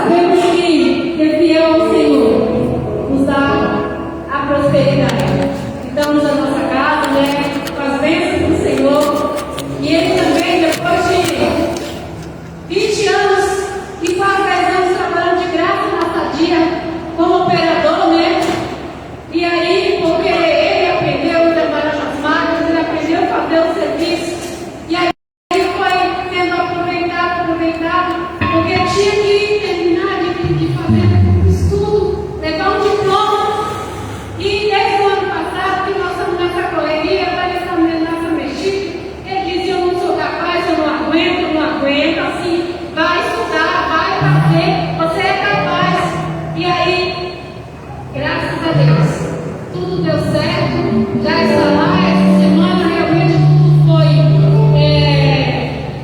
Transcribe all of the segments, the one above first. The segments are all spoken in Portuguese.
sabemos que ser fiel ao Senhor nos dá a prosperidade. Estamos na nossa casa, né, com as bênçãos do Senhor. E Ele também, depois de 20 anos e quase 10 anos trabalhando de graça na Sadia como operador, né? E aí, porque ele aprendeu a trabalhar nas máquinas, ele aprendeu a fazer o serviço. E aí foi sendo aproveitado, porque tinha que terminar de fazer um estudo, levar um diploma. E desde o ano passado, que nós estamos nessa correria, nessa mexida, ele dizia: eu não sou capaz, eu não aguento, assim, vai estudar, vai fazer, você é capaz. E aí, graças a Deus, tudo deu certo, já está lá. Essa semana realmente tudo foi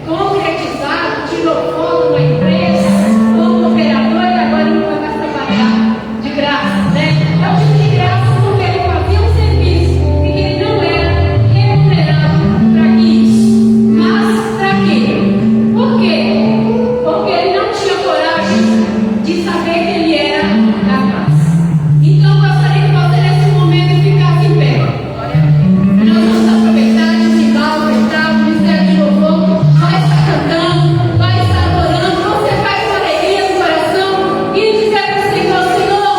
concretizado, tirou foto na empresa, como operador, e agora ele vai mais trabalhar de graça, né? Eu digo de graça porque ele fazia um serviço e que ele não era remunerado para isso. Mas para quê? Por quê? Porque ele não tinha coragem de saber que ele era capaz. Então, eu gostaria que você nesse momento ficasse em pé. Nós vamos aproveitar de ensinar o Ministério de Louvor vai estar cantando, vai estar adorando. Você vai com alegria no coração e dizer para o Senhor: Senhor,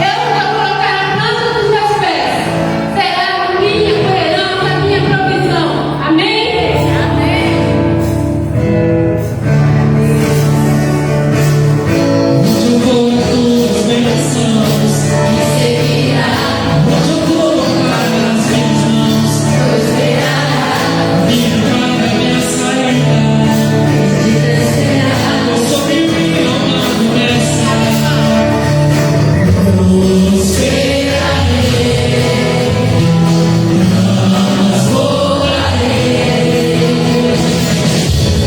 eu vou colocar a planta dos meus pés, será a minha esperança, a minha provisão. Amém? Amém. Eu vou em tuas bênçãos e seguirá. Onde eu colocar as minhas mãos, eu esperará. Minha entrada, minha saída, eu sobre mim uma promessa. Eu esperarei, mas voarei.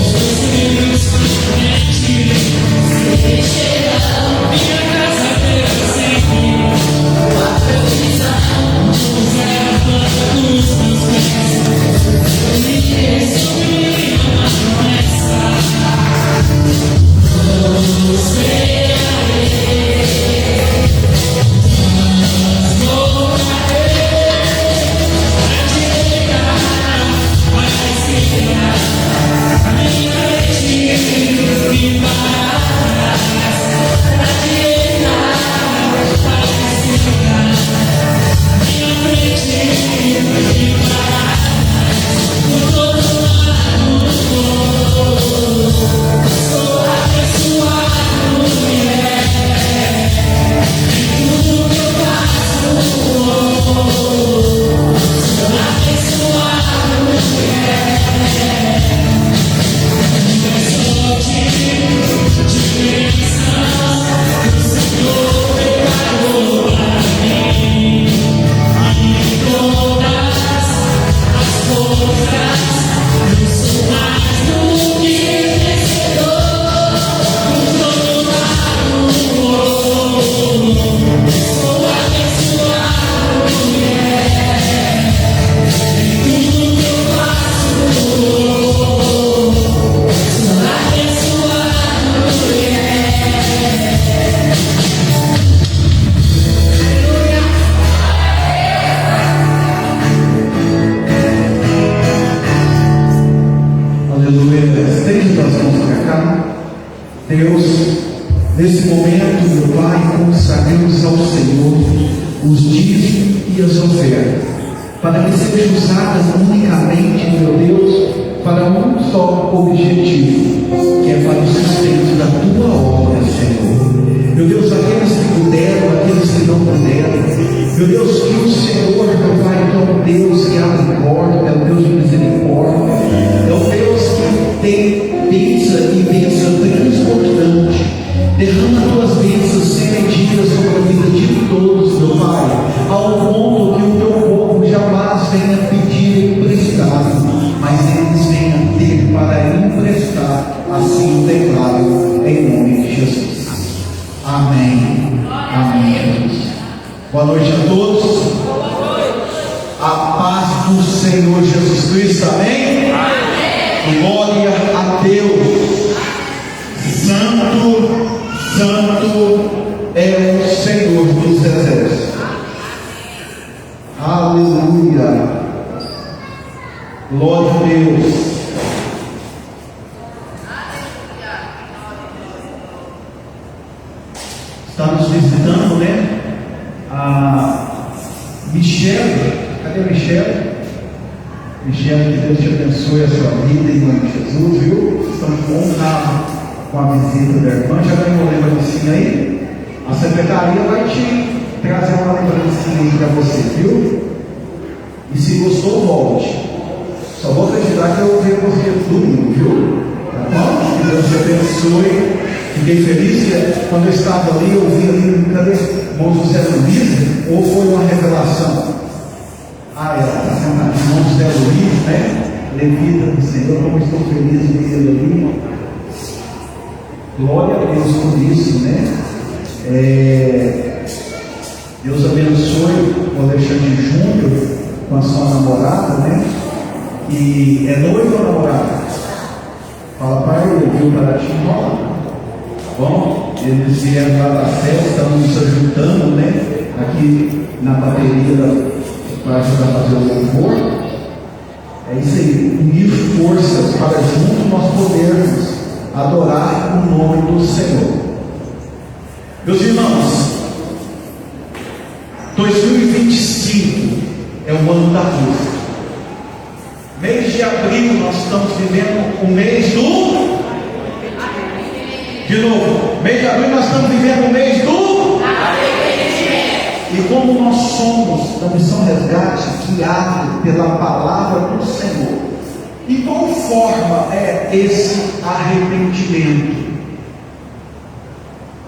Os filhos finalmente se chegarão. Minha casa terá sempre a provisão. Usar a planta dos meus pés, e sobre uma promessa. Eu esperarei, mas voarei. A direita vai segurar a minha retida e para trás. A direita vai segurar a minha frente e para trás. Por todo lado sou abençoado, tudo que eu faço, sou abençoado, sorte de bênção, o Senhor preparou para mim. Em todas as coisas eu sou mais do que vencedor. Por todo lado sou abençoado, tudo que eu faço, sou abençoado, Aleluia. Estende as mãos para cá. Deus, nesse momento, meu Pai, consagramos ao Senhor os dízimos e as ofertas, para que sejam usadas unicamente, meu Deus, para um só objetivo, que é para o sustento da Tua obra, Senhor. Meu Deus, aqueles que puderam, aqueles que não puderam, meu Deus, que o Senhor, meu Pai, é um Deus que abre porta, é um Deus de misericórdia, é um Deus que tem bênção e bênção transbordante. Derrama as tuas bênçãos sem medidas sobre a vida de todos, meu Pai, ao ponto que o teu povo jamais venha pedir emprestado, mas eles venham ter para emprestar, assim o declaro em nome de Jesus. Amém. Amém. Boa noite a todos. A paz do Senhor Jesus Cristo. Amém. Glória a Deus. Santo, Santo é o Senhor dos exércitos. Aleluia. Glória a Deus. Está nos visitando, né? A Michele. Cadê a Michele? Michele, que Deus te abençoe a sua vida em nome de Jesus, viu? Estamos honrados com a visita da irmã. Já ganhou uma lembrancinha aí? A secretaria vai te trazer uma lembrancinha aí para você, viu? E se gostou, volte. Só vou acreditar que eu vejo você domingo, viu? Tá bom? Que Deus te abençoe. Fiquei feliz que quando eu estava ali, eu vi ali, cadê irmão José Luiz? Ou foi uma revelação? Ah, ela está sentada, irmão José Luiz, né? Levita do Senhor, como estou feliz de ver ele ali. Glória a Deus por isso, né? Deus abençoe o Alexandre Júnior com a sua namorada, né? E é noivo ou namorada? Fala para ele, viu, para te enrolar. Bom, eles vieram lá da festa, estão nos ajudando, né? Aqui na bateria para ajudar a fazer o louvor. É isso aí, unir forças para juntos nós podermos adorar o nome do Senhor. Meus irmãos, 2025 é o ano da luz. Mês de abril nós estamos vivendo o mês do... De novo, mês de abril nós estamos vivendo o mês do... E como nós somos da Missão Resgate, guiados pela palavra do Senhor, e qual forma é esse arrependimento?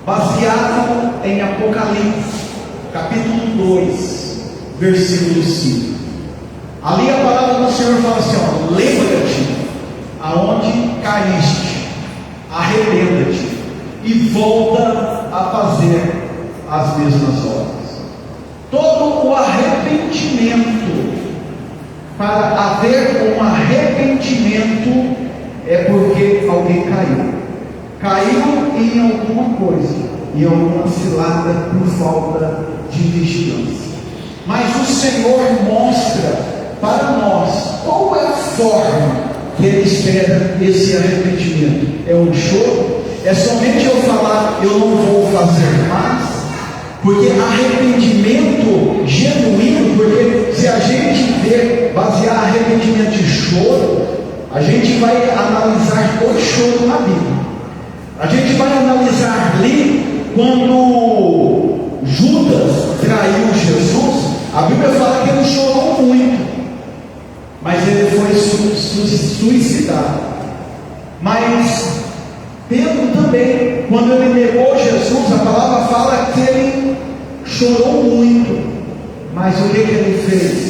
Baseado em Apocalipse, capítulo 2, versículo 5. Ali a palavra do Senhor fala assim, ó, lembra-te aonde caíste, arrependa-te e volta a fazer as mesmas obras. Todo o arrependimento, para haver um arrependimento, é porque alguém caiu em alguma coisa, em alguma cilada por falta de vigilância. Mas o Senhor mostra para nós qual é a forma que Ele espera esse arrependimento. É um choro? É somente eu falar, eu não vou fazer mais? Porque arrependimento genuíno, porque se a gente basear arrependimento de choro, a gente vai analisar o choro na Bíblia. A gente vai analisar ali quando Judas traiu Jesus. A Bíblia fala que ele chorou muito, mas ele foi suicidado. Mas Pedro também, quando ele negou Jesus, a palavra fala que ele chorou muito. Mas o que ele fez?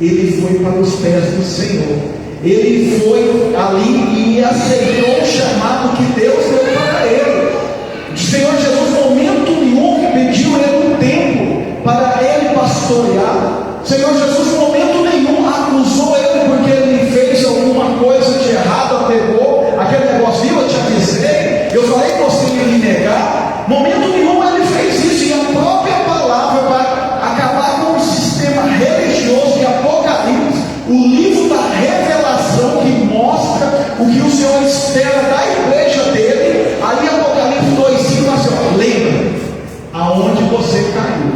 Ele foi para os pés do Senhor. Ele foi ali e aceitou o chamado que Deus deu para ele. O Senhor Jesus, em momento nenhum, pediu ele um tempo para ele pastorear. O Senhor Jesus, em momento nenhum, acusou ele porque ele fez alguma coisa de errado, pegou aquele negócio, viu, eu te avisei, eu falei que você ia me negar. Em momento nenhum ele fez isso, e a própria palavra para acabar com o sistema religioso de Apocalipse, o livro da revelação que mostra o que o Senhor espera da igreja dele. Ali Apocalipse 2,5 assim, ó, lembra aonde você caiu,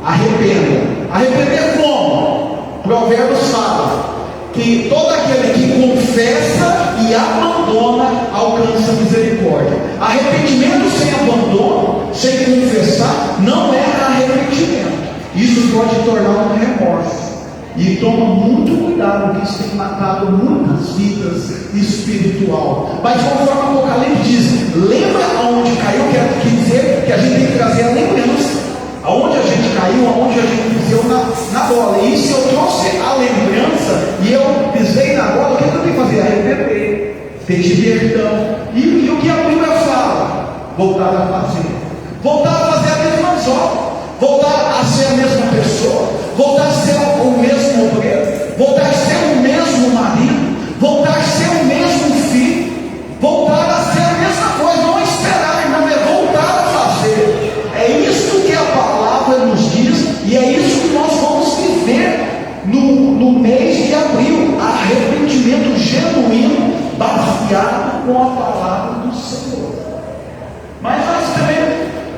arrepender como? Provérbios fala que todo aquele que confessa e abandona alcança misericórdia. Arrependimento sem abandono, sem confessar, não é arrependimento. Isso pode tornar um remorso. E toma muito cuidado, porque isso tem matado muitas vidas espiritual. Mas conforme o Apocalipse diz, lembra aonde caiu, quer dizer que a gente tem que trazer a lembrança. Aonde a gente caiu, aonde a gente pisou na bola. E se eu trouxe a lembrança e eu pisei na bola, o que eu tenho que fazer? Arrepender, pedir perdão. E o que a Bíblia fala? Voltar a fazer a mesma obra, voltar a ser a mesma pessoa, voltar a ser o mesmo obreiro, voltar a ser o mesmo marido, voltar a ser o mesmo filho, voltar a ser a mesma coisa. Não esperar, não é voltar no mês de abril, arrependimento genuíno, baseado com a palavra do Senhor. Mas nós também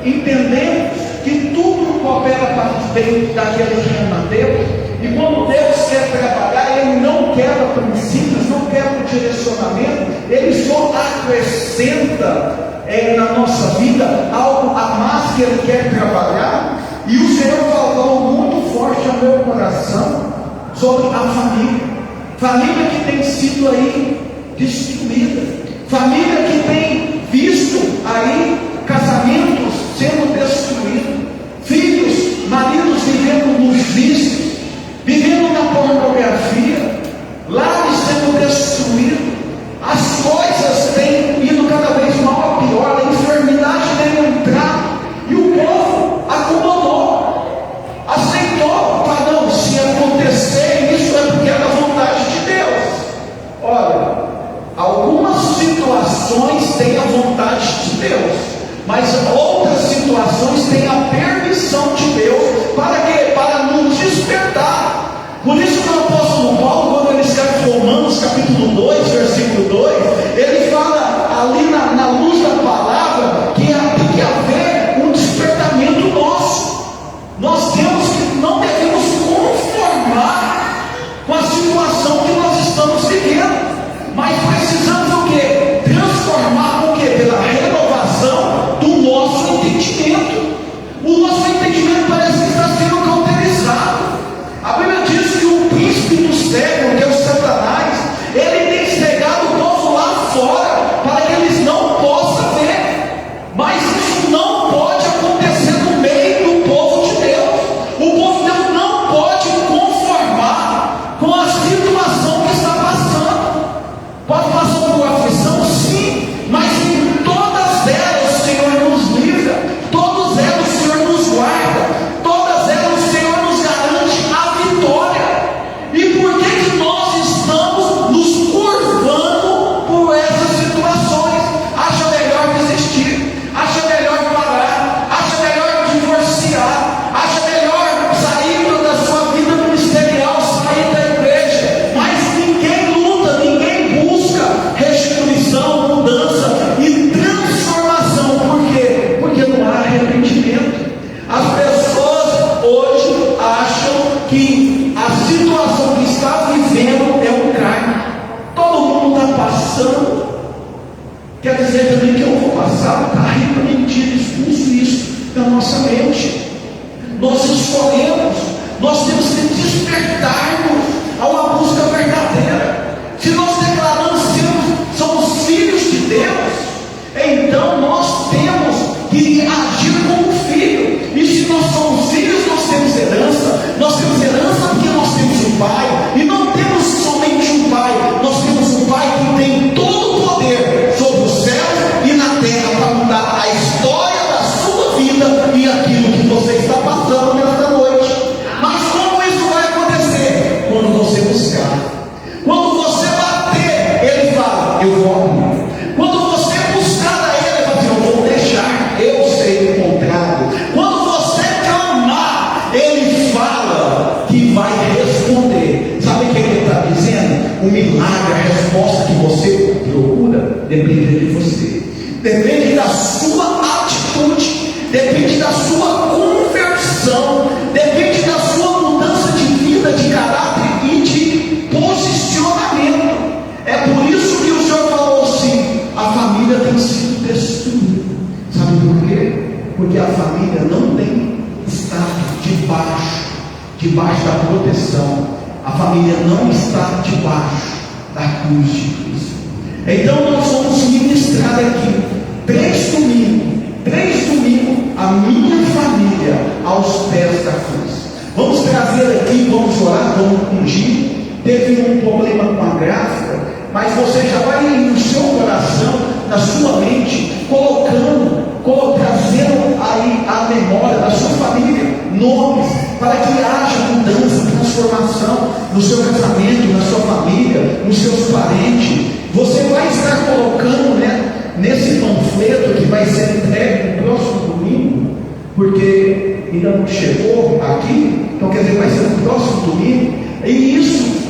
entendemos que tudo coopera para o bem daqueles que amam a Deus, e quando Deus quer trabalhar, Ele não quebra princípios, não quebra direcionamento, Ele só acrescenta na nossa vida algo a mais que Ele quer trabalhar. E o Senhor falou muito forte ao meu coração sobre a família que tem sido aí destruída, família que tem visto aí casamentos sendo destruídos, filhos, maridos vivendo nos vícios, vivendo na pornografia, lares sendo destruídos, as coisas têm ido cada vez mal a pior, a enfermidade tem entrado, e o povo acomodou, aceitou, falou: não, se acontecer isso é porque é da vontade de Deus. Olha, algumas situações têm a vontade de Deus, mas outras situações têm a permissão de Deus. Para quê? Para nos despertar. Por isso que o apóstolo Paulo, quando ele escreve Romanos capítulo 2, versículo 2, ele fala ali na luz da palavra que tem que haver um despertamento nosso. Nós não devemos conformar com a situação que nós estamos vivendo, mas precisamos o quê? Transformar o quê? Pela renovação do nosso entendimento. O nosso entendimento parece que está sendo cauterizado. A Bíblia diz que o príncipe do século, que é o Satanás, ele tem cegado o povo lá fora, para que eles não possam ver. Mas isso não pode acontecer no meio do povo de Deus. O povo de Deus não pode conformar com a situação que está passando. Pode passar por aflição, sim, mas em todas elas o Senhor nos livra, todas elas o Senhor nos guarda, todas elas o Senhor nos garante a vitória. E por que nós estamos nos curvando por essas situações? Acha melhor desistir, acha melhor parar, acha melhor divorciar, acha melhor sair da sua vida ministerial, sair da igreja. Mas ninguém luta, ninguém busca restituição, mudança e transformação. Por quê? Porque não há arrependimento. As pessoas hoje acham que a situação que está vivendo é um karma. Todo mundo está passando. Quer dizer também que eu vou passar, está repreendido, expulso isso da nossa mente. Nós escolhemos, nós temos que despertar-nos a uma busca verdadeira. Se nós declaramos que somos filhos de Deus, então nós temos que agir como filho. E se nós somos filhos, nós temos herança. Nós temos herança porque nós temos um pai. E não temos somente um pai, nós temos um pai que tem todo o poder sobre os céus e na terra para mudar a história da sua vida e aquilo que você está passando nesta noite. Mas como isso vai acontecer? Quando você buscar. Quando você bater, ele fala: eu vou abrir. Quando você buscar a ele, ele fala: eu vou deixar, eu sei o contrário. Quando você clamar, ele fala que vai responder. Sabe o que ele está dizendo? O milagre, a resposta que você procura, depende de você, depende da sua atitude, depende da sua conversão, depende da sua mudança de vida, de caráter e de posicionamento. É por isso que o Senhor falou assim: a família tem sido destruída. Sabe por quê? Porque a família não tem estado debaixo da proteção. A família não está debaixo da cruz de Cristo. Então nós vamos ministrar aqui 3 domingos a minha família aos pés da cruz. Vamos trazer aqui, vamos orar, vamos ungir. Teve um problema com a gráfica, mas você já vai no seu coração, na sua mente, trazendo aí a memória da sua família, nomes, para que haja mudança, transformação no seu casamento, na sua família, nos seus parentes. Você vai estar colocando, nesse panfleto que vai ser entregue no próximo domingo, porque ainda não chegou aqui, então quer dizer, vai ser no próximo domingo. E isso,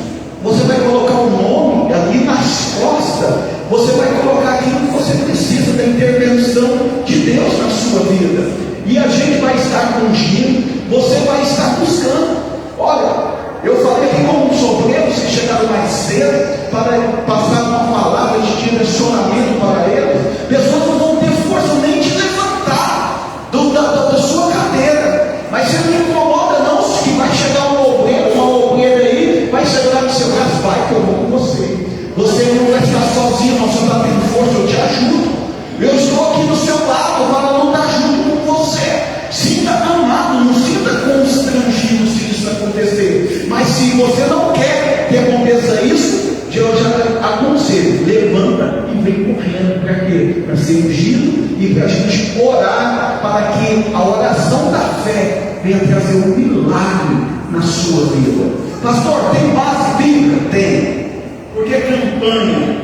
você vai colocar o nome ali nas costas, você vai colocar aquilo que você precisa da intervenção de Deus na sua vida. E a gente vai estar ungindo, você vai estar buscando. Olha, eu falei aqui com uns obreiros que chegaram mais cedo para passar uma palavra de direcionamento para eles. Pessoas não vão ter força nem de levantar da sua cadeira. Mas você não incomoda não, se vai chegar um obreiro, uma obreira aí, vai chegar no seu braço, vai que eu vou com você. Você não vai estar sozinho, não, você está tendo força, eu te ajudo. Eu estou aqui do seu lado para lutar junto com você. Sinta amado, não sinta constrangido se isso acontecer. Mas se você não quer que aconteça isso, eu já aconselho, levanta e vem correndo. Para quê? Para ser ungido e para a gente orar, para que a oração da fé venha trazer um milagre na sua vida. Pastor, tem base bíblica? Tem. Porque campanha,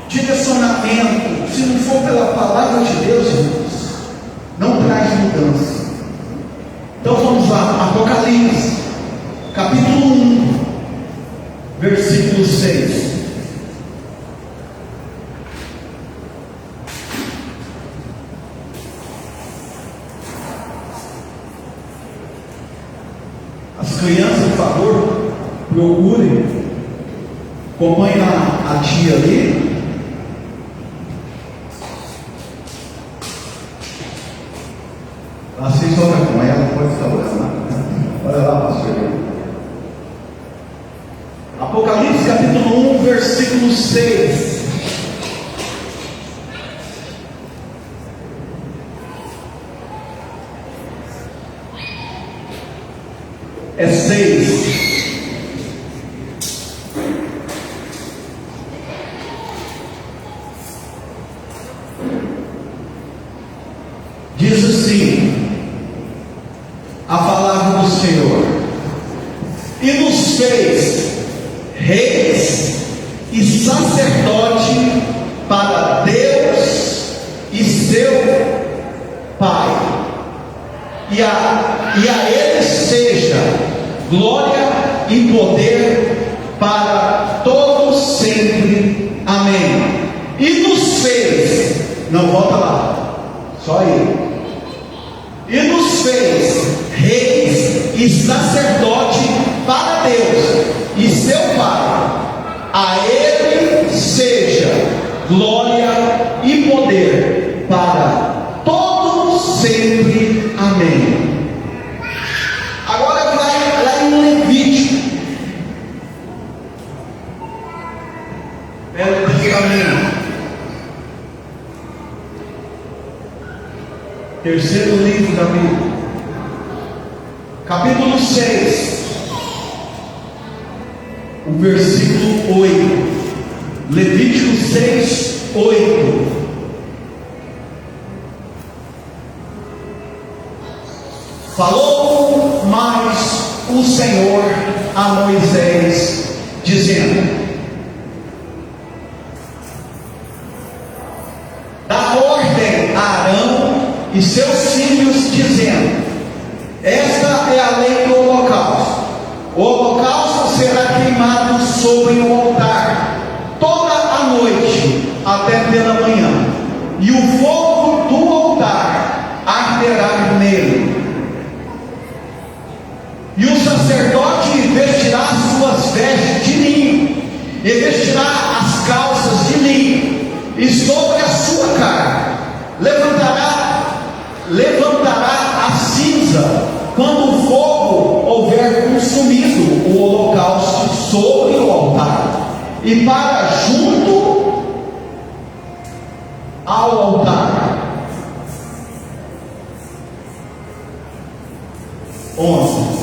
direcionamento, se não for pela palavra de Deus, irmãos, não traz mudança. Então vamos lá, Apocalipse, capítulo 1, versículo 6. As crianças, por favor, procurem, acompanhem a tia ali. Vocês oram com ela, pode estar orando. Olha lá, pastor. Apocalipse capítulo 1, versículo 6. É 6. Diz assim a palavra do Senhor: e nos fez reis e sacerdote para Deus e seu Pai, e a Ele seja glória e poder para todos sempre. Amém. E nos fez, não volta lá, só Ele. E nos fez reis e sacerdote para Deus e seu Pai. A Ele seja glória e poder para todos sempre. Amém. Agora vai lá em Levítico, Velho Testamento, terceiro livro da Bíblia, capítulo 6, o versículo 8. Levítico 6, 8. Falou mais o Senhor a Moisés, dizendo: dá ordem a Arão e seus filhos, dizendo: esta é a lei do holocausto. O holocausto será queimado sobre o altar toda a noite até pela manhã, e o fogo do altar arderá nele. E o sacerdote vestirá suas vestes de linho, e vestirá as calças de linho, e sobre a sua carne levantará a cinza, quando o fogo houver consumido o holocausto sobre o altar, e para junto ao altar. 11.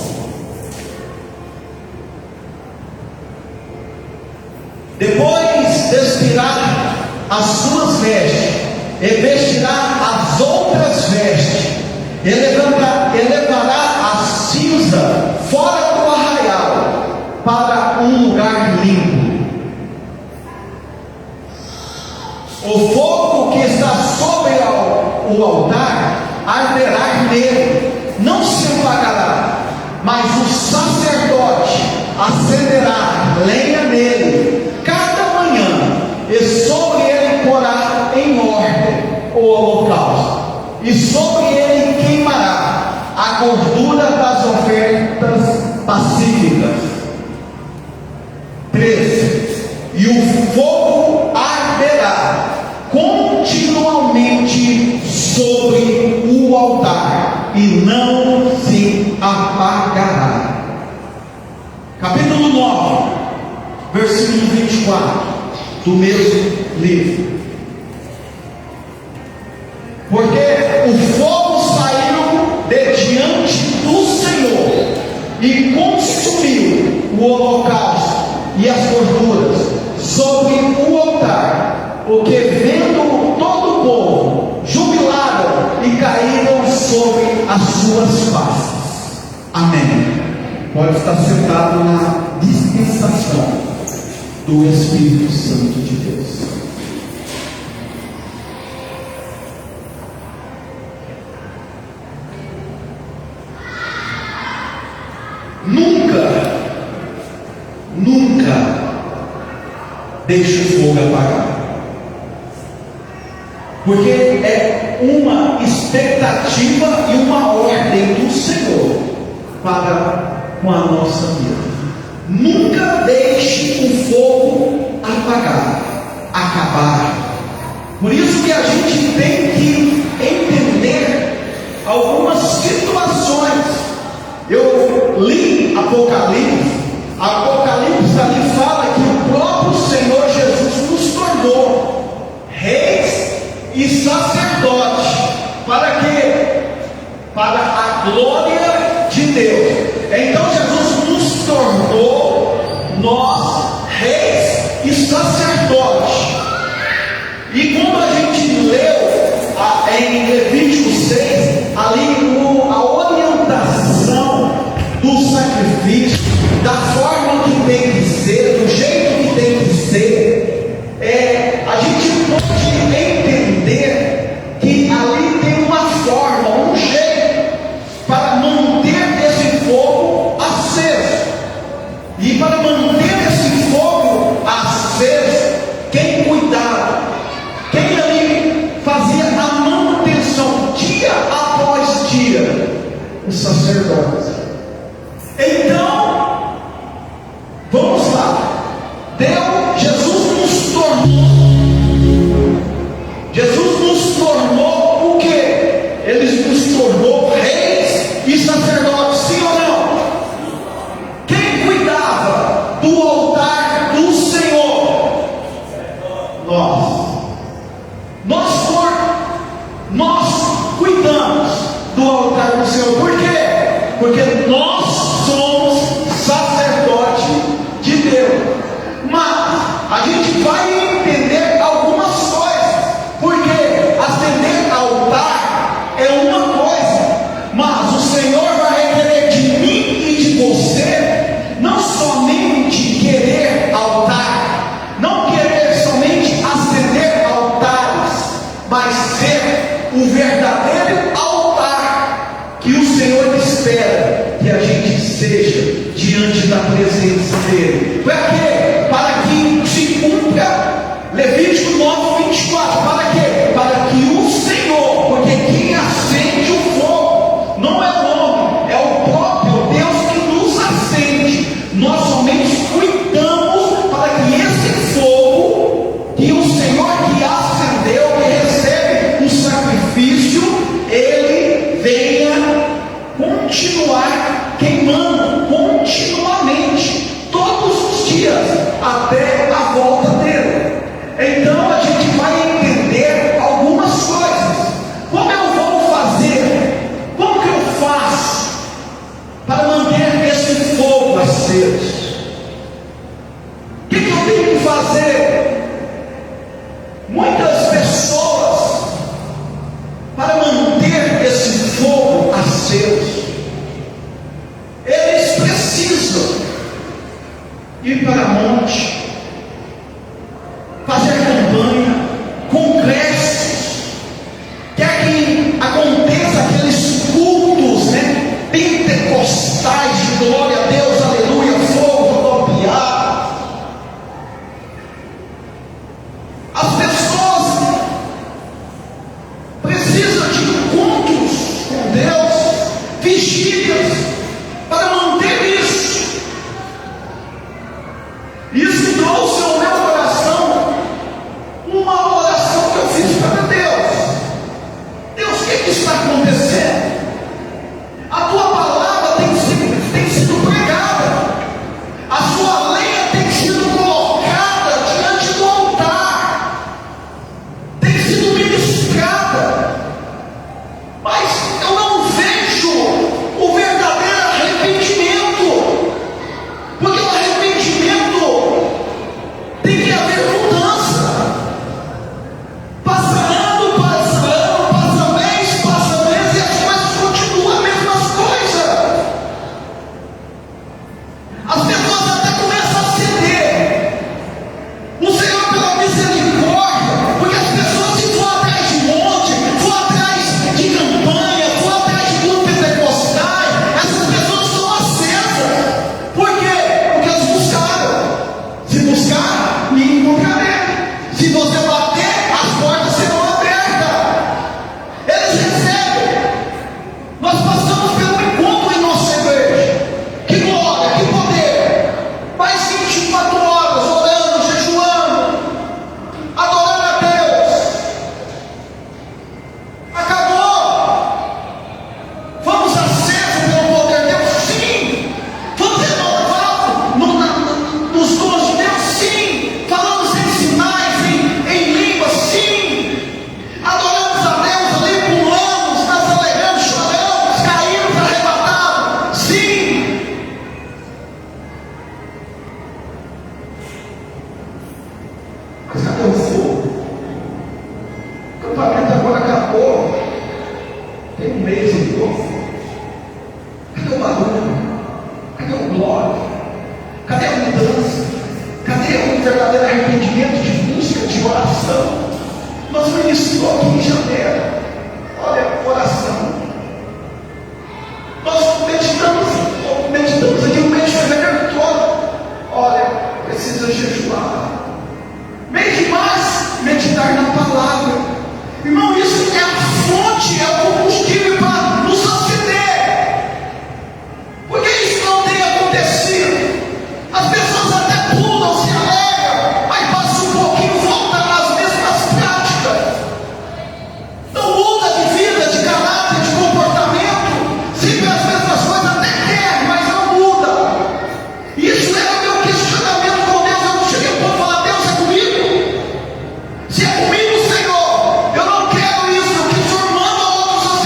Depois despirá as suas vestes, e vestirá as outras vestes, e levará a cinza fora do arraial, para um lugar limpo. O fogo que está sobre o altar arderá nele, não se apagará, mas o sacerdote acenderá lenha nele cada manhã, e sobre ele porá em ordem o holocausto, e sobre ele queimará a gordura das ofertas pacíficas. 13. E o fogo arderá continuamente sobre o altar e não se apagará. Capítulo 9, versículo 24 do mesmo livro. Porque o fogo saiu de diante do Senhor e consumiu o holocausto e as gorduras sobre o altar, o que vendo todo o povo, jubilaram e caíram sobre as suas faces. Amém. Pode estar sentado na dispensação do Espírito Santo de Deus. Nunca deixe o fogo apagar, porque é uma expectativa e uma ordem do Senhor para com a nossa vida. Nunca deixe o fogo acabar. Por isso que a gente tem que entender algumas situações. Eu li Apocalipse ali fala que o próprio Senhor Jesus nos tornou reis e sacerdotes. Para quê? Para a glória de Deus. Então Jesus nos tornou nós reis e sacerdotes. E quando a gente leu em Levítico 6, ali a orientação do sacrifício, da forma que tem que ser, do jeito que tem que ser, a gente pode entender que ali tem uma forma, um jeito para manter esse fogo aceso. E para manter esse fogo aceso, quem cuidava, quem ali fazia a manutenção dia após dia? Os sacerdotes. Então, vamos lá. Jesus nos tornou o quê? Ele nos tornou reis e sacerdotes, sim ou não? Quem cuidava do altar do Senhor? Nós cuidamos do altar do Senhor. Por quê? Porque nós somos sacerdote de Deus. Mas a gente vai entender algumas coisas, porque acender altar é uma coisa, mas o Senhor vai requerer de mim e de você não somente querer altar, não querer somente acender altares, mas ser o verdadeiro altar que o Senhor espera que a gente seja diante da presença dele. Para quê? Para que se cumpra Levítico 9, 24. Para quê? Para que o Senhor, porque quem acende o fogo não é o homem, é o próprio Deus que nos acende. Nós somente cuidamos para que esse fogo que o Senhor que acendeu, que recebe o sacrifício, ele venha continuar queimando continuamente, todos os dias, até a volta dele. Então a gente vai entender algumas coisas. Como eu vou fazer? Como que eu faço para manter esse fogo aceso? O que eu tenho que fazer? Muitas pessoas, para manter esse fogo aceso, eles precisam ir para monte, fazer campanha, congressos, quer que aconteça aqueles cultos, pentecostais de glória a Deus, aleluia, fogo, Isso trouxe ao meu coração uma oração que eu fiz para Deus. Deus, o que está acontecendo? A tua palavra tem sido pregada, a sua lenha tem sido colocada diante do altar, tem sido ministrada, mas eu não vejo o verdadeiro arrependimento, porque o arrependimento tem que haver mudança. Passa ano, passa mês, e as coisas continuam a mesma coisa. As pessoas até começam a ceder. O Senhor, pela misericórdia, porque as pessoas, se for atrás de monte, for atrás de campanha, for atrás de grupos pentecostais, essas pessoas estão acesas. Por quê? Porque elas buscaram. Se buscar, me encontrarei. Se você bater, as portas serão abertas. Eles recebem. Nós passamos pelo encontro em nossa igreja. Que glória, que poder. Mais 24 horas orando, jejuando, adorando a Deus. Acabou. Vamos acesos pelo poder de Deus? Sim. Vamos renovados nos dons de Deus? Sim. Falamos em sinais, em línguas? Sim. Adoramos a Deus ali, pulamos, nós alegramos, choramos, caímos, arrebatados? Sim. Mas cadê o fogo? O acampamento agora acabou. Tem um mês e pouco. Cadê o barulho? Cadê o glória? Cadê a mudança? Cadê o verdadeiro arrependimento de busca, de oração? Nós ministramos aqui em janeiro. Olha a oração. Nós meditamos aqui no mês de fevereiro todo. Olha, precisa jejuar. Mês de março, meditar na palavra. Irmão, isso é a fonte, é o combustível para nos acender. Por que isso não tem acontecido? As pessoas até pulam, se alegram, mas passa um pouquinho, volta às mesmas práticas. Não muda de vida, de caráter, de comportamento. Sempre as mesmas coisas, até quer, mas não muda. Isso era o meu questionamento com Deus. Eu não cheguei ao ponto de falar: Deus, é comigo? Se é comigo, Senhor, eu não quero isso. Que o Senhor manda outros a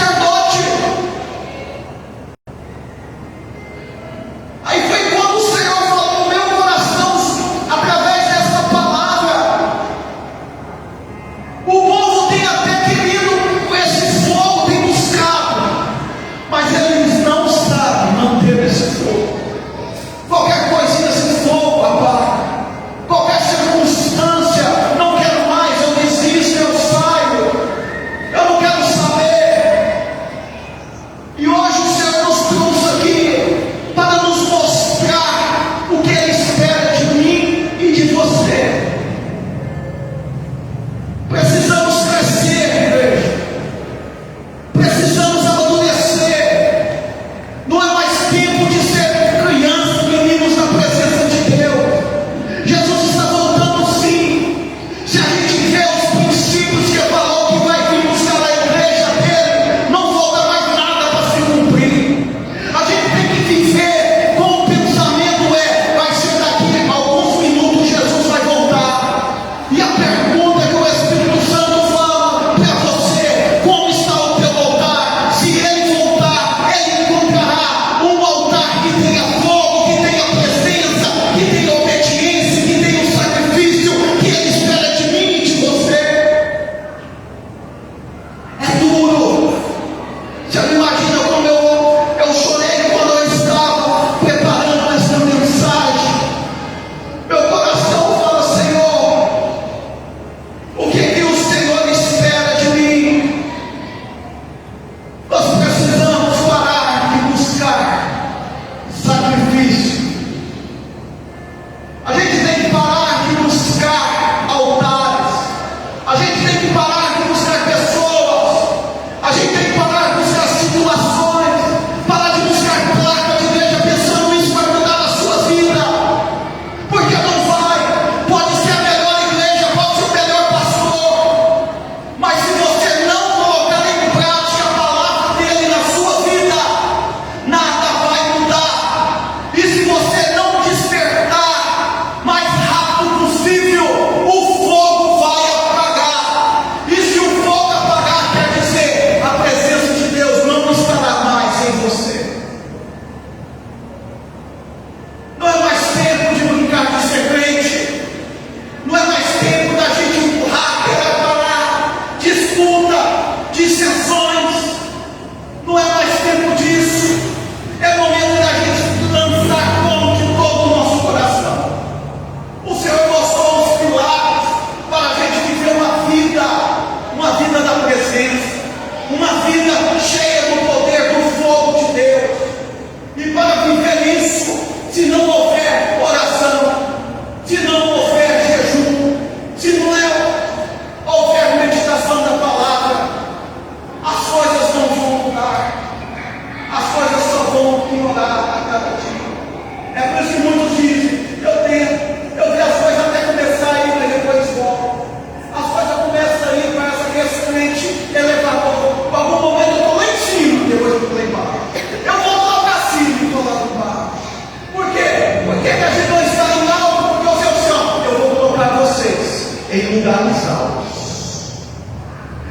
em lugares altos.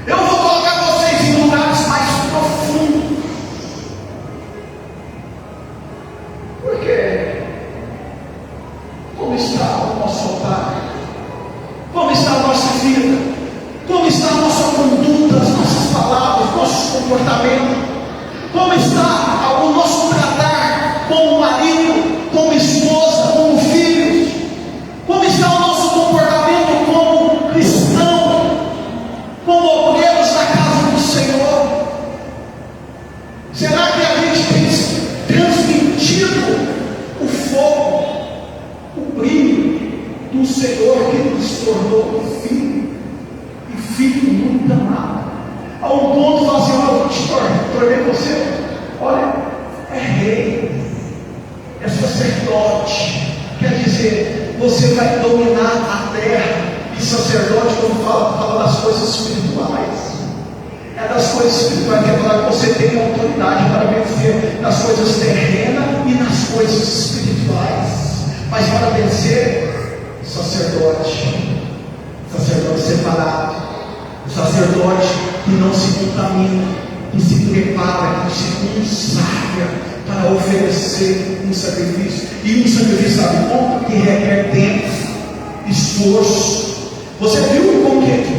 Eu vou colocar vocês em lugares mais profundos. Porque como está o nosso altar? Como está a nossa vida? Como está a nossa conduta, as nossas palavras, nosso comportamento? Como está o nosso tratar como marido, como esposa, como filhos? Como está o nosso comportamento como cristão, como obreiros da casa do Senhor? Será que a gente tem transmitido o fogo, o brilho do Senhor que nos tornou filho, e filho muito amado, a um ponto de fazer: olha, eu te tornei você, olha, é rei, é sacerdote. Quer dizer, você vai dominar a terra. E sacerdote, quando fala das coisas espirituais, é das coisas espirituais, que é falar que você tem autoridade para vencer nas coisas terrenas e nas coisas espirituais. Mas para vencer, sacerdote separado, sacerdote que não se contamina, que se prepara, que se consagra para oferecer um sacrifício. E um sacrifício, sabe como? Que requer tempo, esforço. Você viu como que entra?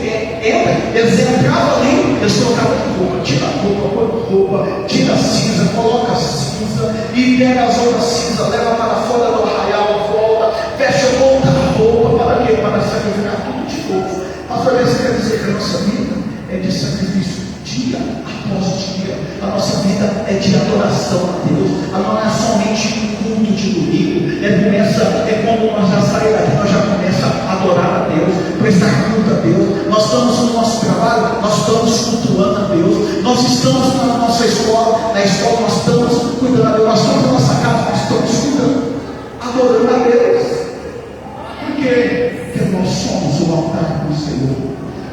Eles entravam ali, eles trocavam de roupa, tira a roupa, põe roupa, tira a cinza, coloca a cinza e pega as outras cinzas, leva para fora do arraial, volta, fecha outra roupa. Para quê? Para sacrificar tudo de novo. Pastor, você quer dizer que a nossa vida é de sacrifício dia após dia? A nossa vida é de adoração a Deus. Não é somente um culto de domingo. É quando nós já saímos daqui, nós já começamos a adorar a Deus, prestar culto a Deus. Nós estamos no nosso trabalho, nós estamos cultuando a Deus. Nós estamos na nossa escola, na escola nós estamos cuidando a Deus. Nós estamos na nossa casa, nós estamos cuidando, adorando a Deus. Por quê? Porque nós somos o altar do Senhor.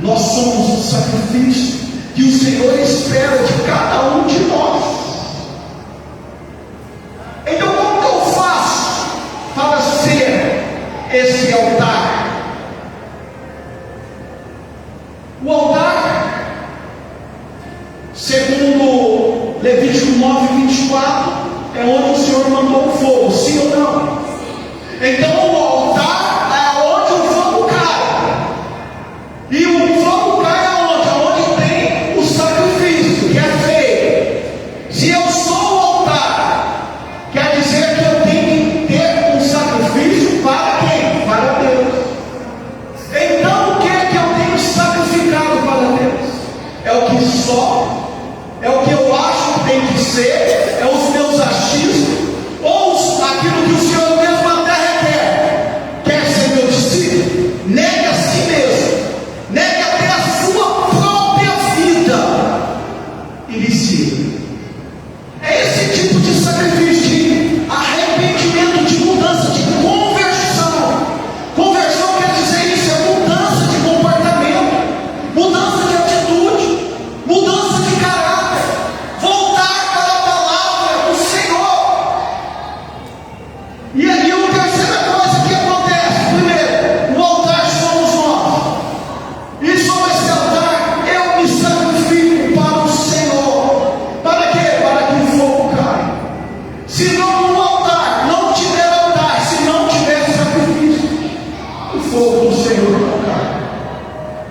Nós somos o sacrifício que o Senhor espera de cada um de nós. Então, como que eu faço para ser esse altar? O altar, segundo Levítico 9:24, é onde o Senhor mandou o fogo, sim ou não? Então, o altar é onde o fogo cai. E o fogo cai aonde? Aonde tem o sacrifício que é feito. Se eu sou o altar, quer dizer que eu tenho que ter um sacrifício para quem? Para Deus. Então, o que é que eu tenho sacrificado para Deus? É o que só, é o que eu acho que tem que ser, é os meus achismos, ou aquilo que o Senhor mesmo até requer. Quer ser meu discípulo? Negue a si mesmo, negue até a sua própria vida e me siga. É esse tipo de sacrifício, de arrependimento, de mudança, de conversão. Conversão quer dizer isso, é mudança de comportamento, mudança de atitude, mudança de caráter, voltar para a palavra do Senhor. E aí a terceira coisa que acontece: primeiro, o altar somos nós. E sobre esse altar eu me sacrifico para o Senhor. Para quê? Para que o fogo caia. Se não no altar, não tiver altar, se não tiver sacrifício, o fogo do Senhor não cai.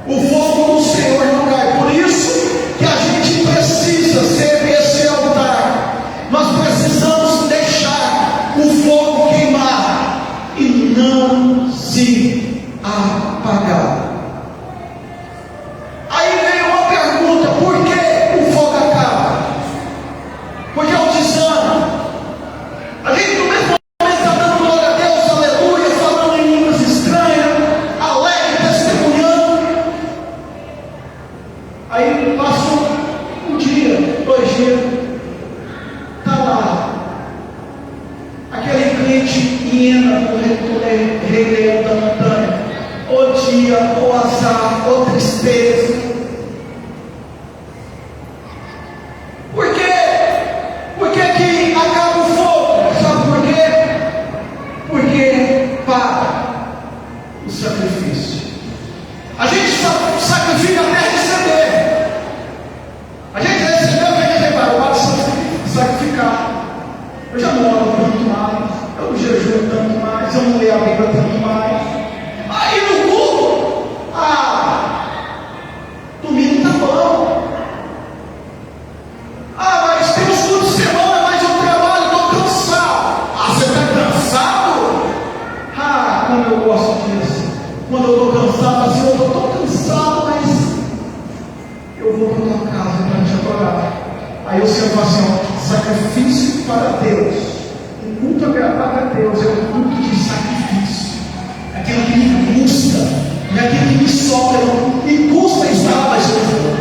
O fogo do Senhor não cai. Por isso que a gente precisa ser esse altar. Nós precisamos deixar o fogo queimar e não se apagar. Aí vem uma pergunta: por que o fogo acaba? Porque é o desânimo. A gente no mesmo momento está dando glória a Deus, aleluia, falando em línguas estranhas, alegre, testemunhando. Aí passa um dia, 2 dias, está lá aquele crente hiena do rei leão da montanha, ou dia, ou azar, ou tristeza. Por quê? Por que que acaba o fogo? Sabe por quê? Porque para o sacrifício. tanto mais. Aí no culto, domingo tá bom. Mas tem os cultos de semana, mas eu trabalho, estou cansado. Você está cansado? Como eu gosto disso. Quando eu estou cansado, assim, eu estou tão cansado, mas eu vou para a tua casa para te adorar. Aí o Senhor fala assim, sacrifício para Deus. O culto agradável a Deus é um culto de sacrifício. Aquilo que me custa, não é aquilo que me sobra, me custa estar, mas eu vou.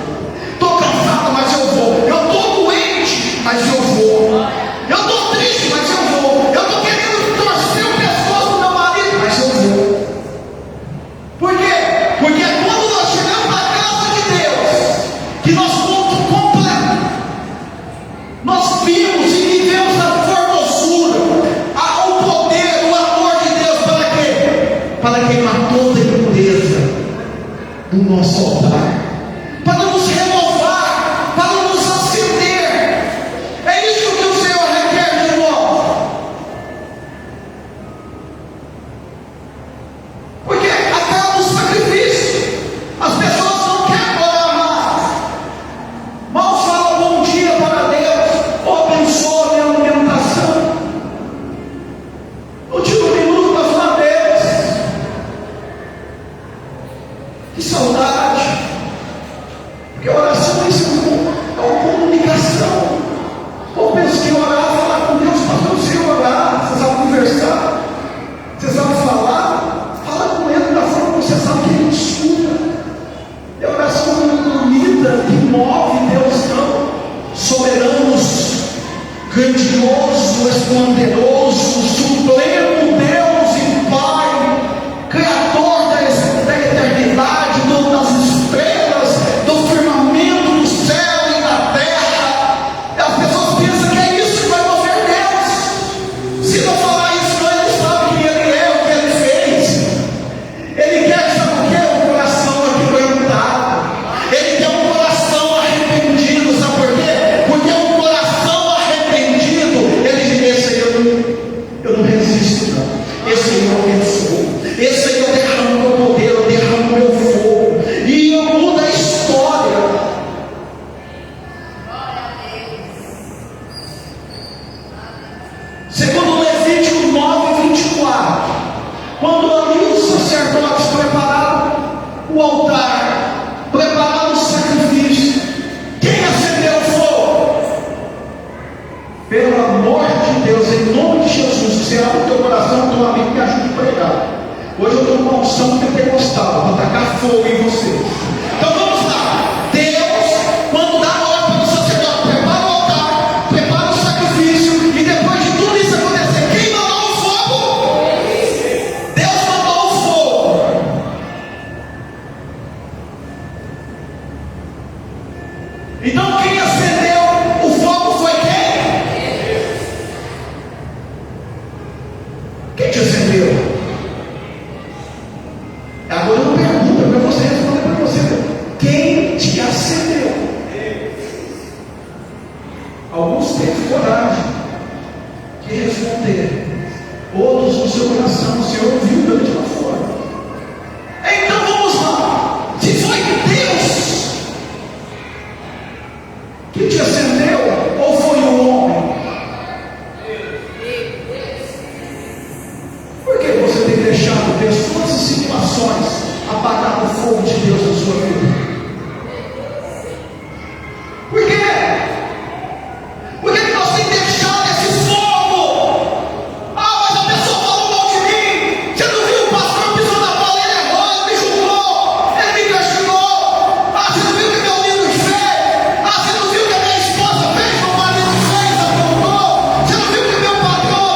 Estou cansado, mas eu vou. Eu estou doente, mas eu vou. Eu estou triste, mas eu vou. Eu estou querendo torcer o pescoço do meu marido, mas eu vou. Por quê? Porque quando nós chegamos na casa de Deus, que nós fomos completos, nós vimos e vivemos a formosura, o poder, o amor de Deus, para quê? Para queimar toda a impureza do nosso altar, para nos renovar, para nos acender. É isso que o Senhor requer de nós. Porque acaba o sacrifício, as pessoas não querem orar mais. Mal fala bom dia para Deus, ou abençoa a minha alimentação. No último minuto para falar a Deus. Que saudade. Porque oração é uma comunicação. Ou pensa que orar, falar com Deus, pastor, você orar, você sabe conversar, você sabe falar, fala com Ele da forma que você sabe que Ele escuta. É oração bonita, que move Deus não. Soberanos, grandioso, esplendoroso, supremo Deus e Pai, Criador da eternidade, das estrelas, do firmamento do céu e da terra. As pessoas pensam que é isso que vai mover Deus. Se não falar isso, ele sabe quem Ele é, o que Ele fez. Ele quer, sabe o que? Um coração quebrantado. Ele quer um coração arrependido, sabe por quê? Porque um coração arrependido, ele diz, esse aí eu não resisto não. Esse aí eu abençoo. Esse aí eu derramo meu poder, eu derramo meu fogo. E eu mudo a história. Segundo Levítico 9:24, quando ali os sacerdotes prepararam o altar, prepararam o sacrifício, quem acendeu o fogo? Pelo amor de Deus, em nome de Jesus, você abre o teu coração, teu amigo me ajude a pregar. Hoje eu estou com uma unção pentecostal para tacar fogo em você. Então vamos lá. Deus, quando dá a ordem para o sacerdote, prepara o altar, prepara o sacrifício, e depois de tudo isso acontecer, quem mandou o fogo? Deus mandou o fogo. Então quem acendeu o fogo foi quem? Quem te acendeu? Agora eu pergunto para você responder para você: quem te acendeu? Alguns têm coragem de responder, outros no seu coração, o Senhor ouviu da mesma forma. Então vamos lá. Se foi Deus que te acendeu, ou foi o homem? Por que você tem deixado Deus, todas as situações, apagar o fogo de Deus na sua vida? Por quê? Por que nós temos deixado esse fogo? Mas a pessoa falou mal de mim. Você não viu o pastor pisou na bola, ele errou, ele me julgou, ele me castigou. Você não viu o que meu livro fez? Você não viu o que a minha esposa fez, meu marido fez, aprontou? Você não viu o que meu patrão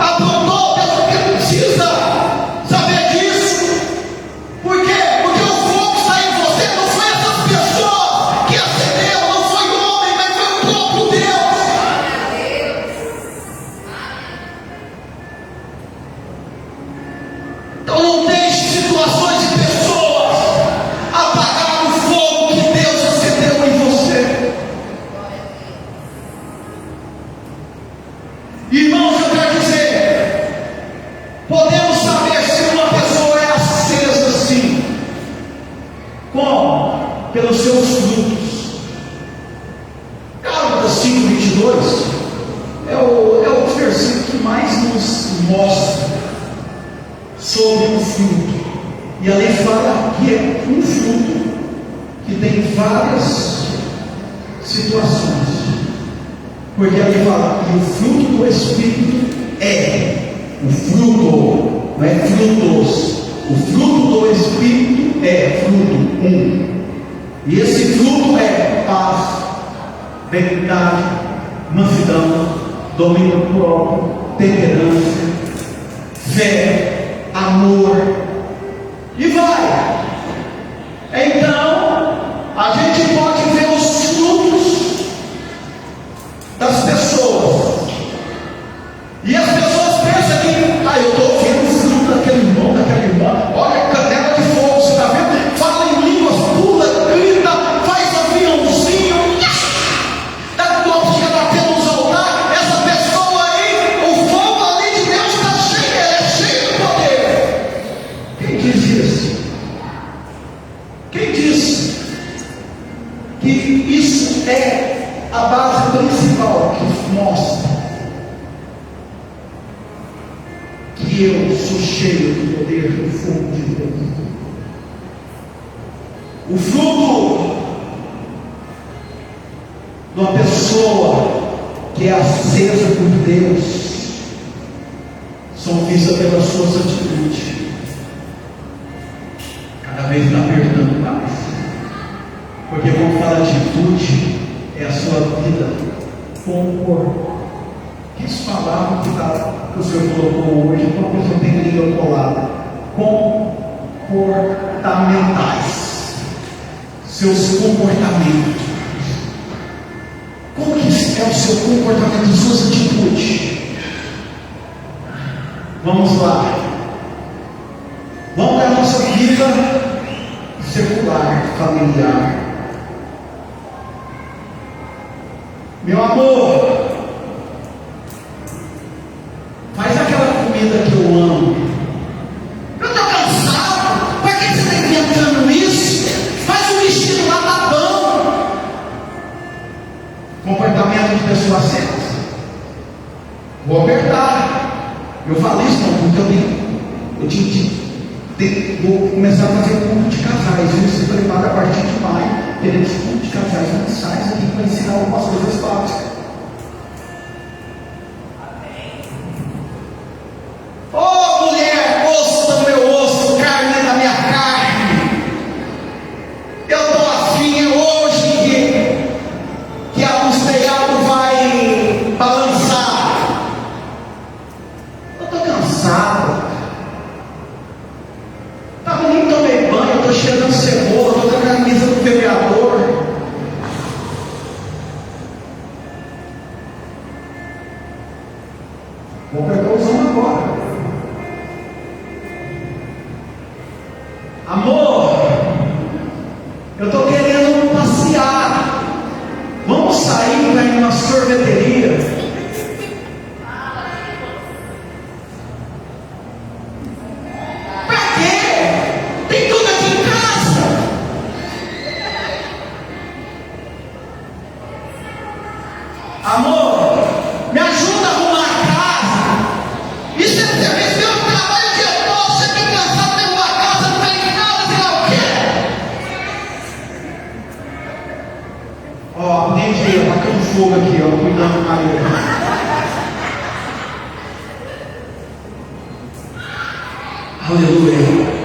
aprontou? Deus não precisa saber disso. Por quê? Porque o fogo está pelos seus frutos. Gálatas 5:22 é o versículo que mais nos mostra sobre o fruto. E ali fala que é um fruto que tem várias situações. Porque ali fala que o fruto do Espírito é o fruto, não é frutos. O fruto do Espírito é fruto um. E esse fruto é paz, benignidade, mansidão, domínio próprio, temperança, fé, amor, e vai. Então, a gente pode ver os frutos das pessoas, e as pessoas pensam que, eu estou vendo o fruto daquele irmão, daquela irmã, olha a canela de fogo, você está vendo? Fala em línguas, pula, grita, faz aviãozinho, dá golpe, fica batendo nos altares. Essa pessoa aí, o fogo ali de Deus está cheio, ela é cheia de poder. Quem diz isso? Quem diz que isso é a base principal que mostra que eu sou cheio do poder do fogo de Deus? O fruto de uma pessoa que é acesa por Deus são vistas pelas suas atitudes. Cada vez está apertando mais. Porque quando fala de atitude, é a sua vida comportamental. Quis falar que o Senhor colocou hoje, uma pessoa tem língua colada. Comportamentais. Seus comportamentos. Como que é o seu comportamento, suas atitudes? Vamos lá. Vamos para a nossa vida secular, familiar. Meu amor, faz aquela comida que eu amo. Eu estou cansado. Para que você está inventando isso? Faz o vestido lá, tá bom. Comportamento de pessoa certa. Vou apertar. Eu falo isso não, porque vou começar a fazer um culto de casais. Isso se prepara a partir de maio. Teremos culto de casais mensais aqui para ensinar algumas coisas básicas. Ô mulher, osso do meu osso, carne da minha carne. Eu estou afim hoje que o telhado vai balançar. Eu estou cansado. Nem tomei banho, eu estou cheirando cebola, estou com a camisa do vereador. Vou pegar o som agora. Amor, eu estou querendo passear. Vamos sair para ir numa sorveteria. Amor, me ajuda a arrumar a casa. Isso é serviço, eu trabalho o dia todo, você tem cansado de arrumar a casa, não tem nada, sei lá o quê. Ó, nem dia, tacando fogo aqui, ó, cuidando do marido. Aleluia.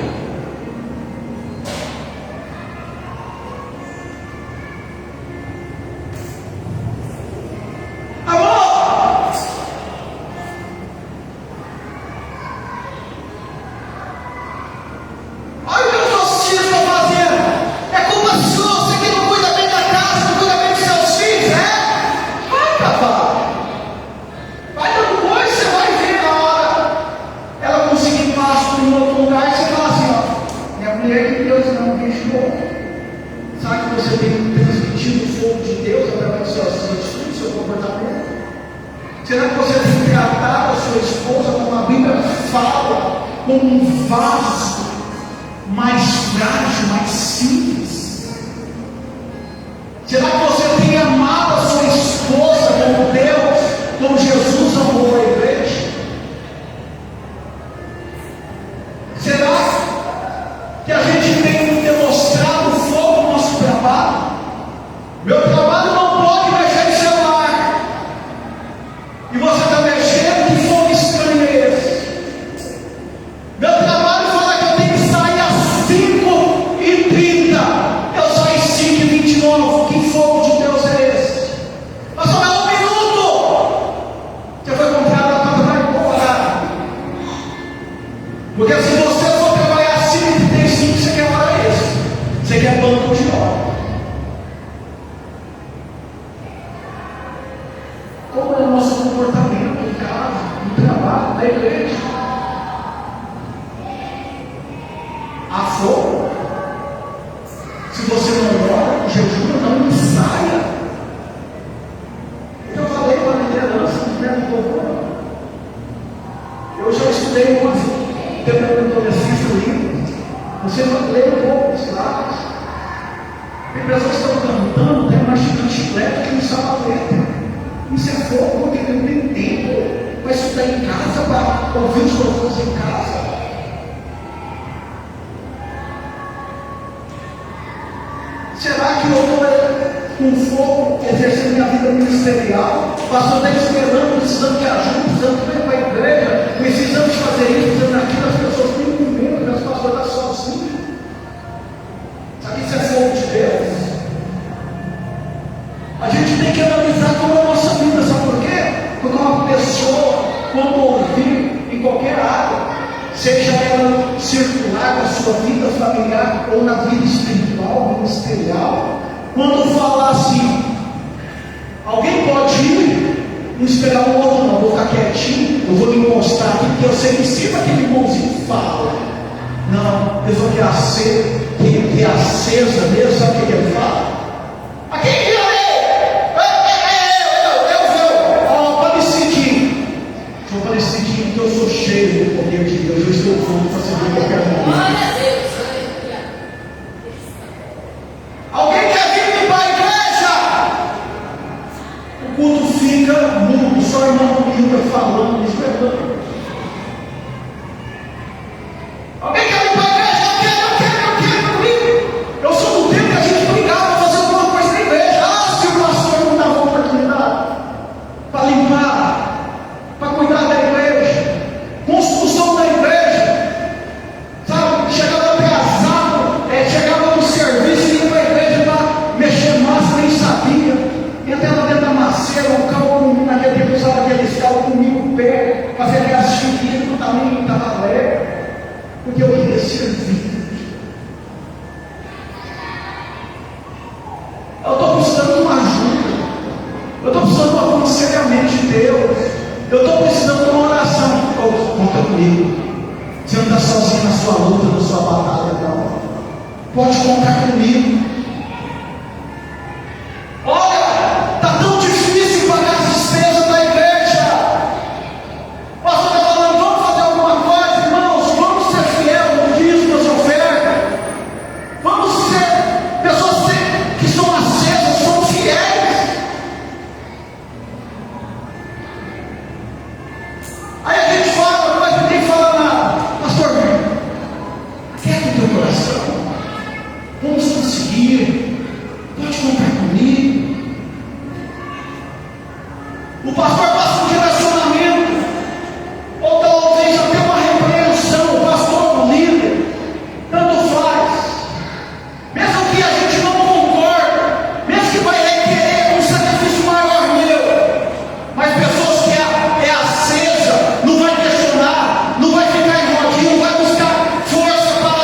Será que você tem tratado a sua esposa como a Bíblia fala, como um vaso mais frágil, mais simples? Será que você tem amado a sua esposa como Deus, como Jesus amou a igreja? Será que a gente tem demonstrado fogo no nosso trabalho? Meu trabalho não pode mexer em celular. E você está mexendo, que fogo estranho é esse? Meu trabalho fala que eu tenho que sair às 5h30. Eu saio às 5h29. Que fogo de Deus é esse? Mas só é 1 minuto. Você foi comprado a conta para embora. Porque se você for trabalhar às 5h35, você quer hora extra. Você quer banco de hora. Como é o nosso comportamento em casa, no trabalho, na igreja? Há fogo. Se você não ora, jejum, não ensaia. Eu falei para a liderança, me perguntou. Eu já estudei música, tempo da adolescência livre. Você vai ler um pouco os lados. Tem pessoas que estão cantando, tem uma chiclete que não sabe a letra. Isso é fogo, porque não tem tempo para estudar em casa, para ouvir os louvores em casa. Será que eu estou com fogo exercendo minha vida ministerial? Pastor, está esperando, precisando de ajuda, precisando ir para a igreja, precisamos fazer isso, precisando daquilo, as pessoas têm com medo, mas o pastor está sozinho. Sabe, isso é fogo de Deus. A gente tem que analisar como é a nossa vida, sabe por quê? Porque uma pessoa, quando ouvir em qualquer área, seja ela circular na sua vida familiar ou na vida espiritual, ministerial, quando falar assim, alguém pode ir, não esperar o outro, não, vou ficar quietinho, eu vou me mostrar aqui, porque eu sei que se aquele irmãozinho fala, não, a pessoa que é acesa mesmo, sabe o que ele fala? Aqui que eu sou cheio do poder de Deus, eu estou pronto para servir qualquer momento. Alguém quer vir para a igreja? O culto fica mudo, só o irmão Milda falando, esperando. Alguém quer vir para a igreja? Eu quero. Eu sou do tempo que a gente brigava para fazer alguma coisa na igreja. Ah, se o pastor não dava oportunidade para limpar, para cuidar da igreja, construção da igreja, sabe? Chegava atrasado, chegava no serviço e ia para a igreja para mexer massa, nem sabia. E até lá dentro da maceira, o carro naquele tempo usava aqueles carros comigo o pé, fazer aquelas chiquinhas que também estava leve, porque eu queria servir. Eu estou precisando de uma ajuda, eu estou precisando de um aconselhamento de Deus, eu estou precisando de uma oração. Conta comigo. Você não está sozinho na sua luta, na sua batalha, não. Pode contar comigo. Olha, está tão difícil pagar as despesas da igreja. O pastor está falando, vamos fazer alguma coisa, irmãos, vamos ser fiéis no dízimo das ofertas. Vamos ser pessoas que são acesas, são fiéis. Aí a gente fala, mas ninguém fala nada. Pastor, aquieta o teu coração. Vamos conseguir. Pode contar comigo. O pastor passa um direcionamento, ou talvez até uma repreensão, o pastor, o líder, tanto faz. Mesmo que a gente não concorda, mesmo que vai requerer um sacrifício maior meu, mas pessoas que é acesa, não vai questionar, não vai ficar em rodinho, não vai buscar força para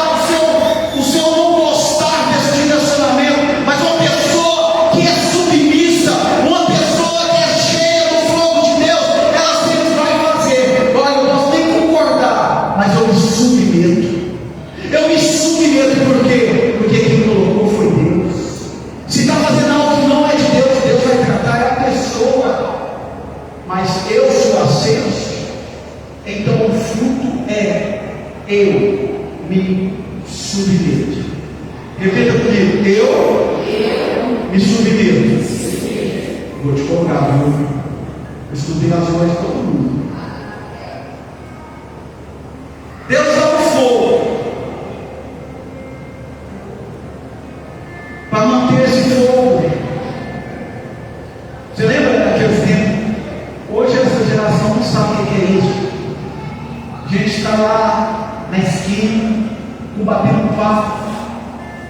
o seu não gostar desse direcionamento, mas uma pessoa que é submissa, uma pessoa que é cheia do fogo de Deus, ela sempre vai fazer. Olha, eu posso nem concordar, mas eu me submeto. Eu me submeto por quê? Porque quem colocou foi Deus. Se está fazendo algo que não é de Deus, Deus vai tratar a pessoa. Mas eu sou aceso, então o fruto é eu me submeto. Repita comigo, eu Me submeto. Vou te cobrar, viu? Eu estudei as vozes de todo mundo. Deus dá o fogo para manter esse fogo. Você lembra daquele tempo? Hoje essa geração não sabe o que é isso. A gente está lá na esquina, batendo papo,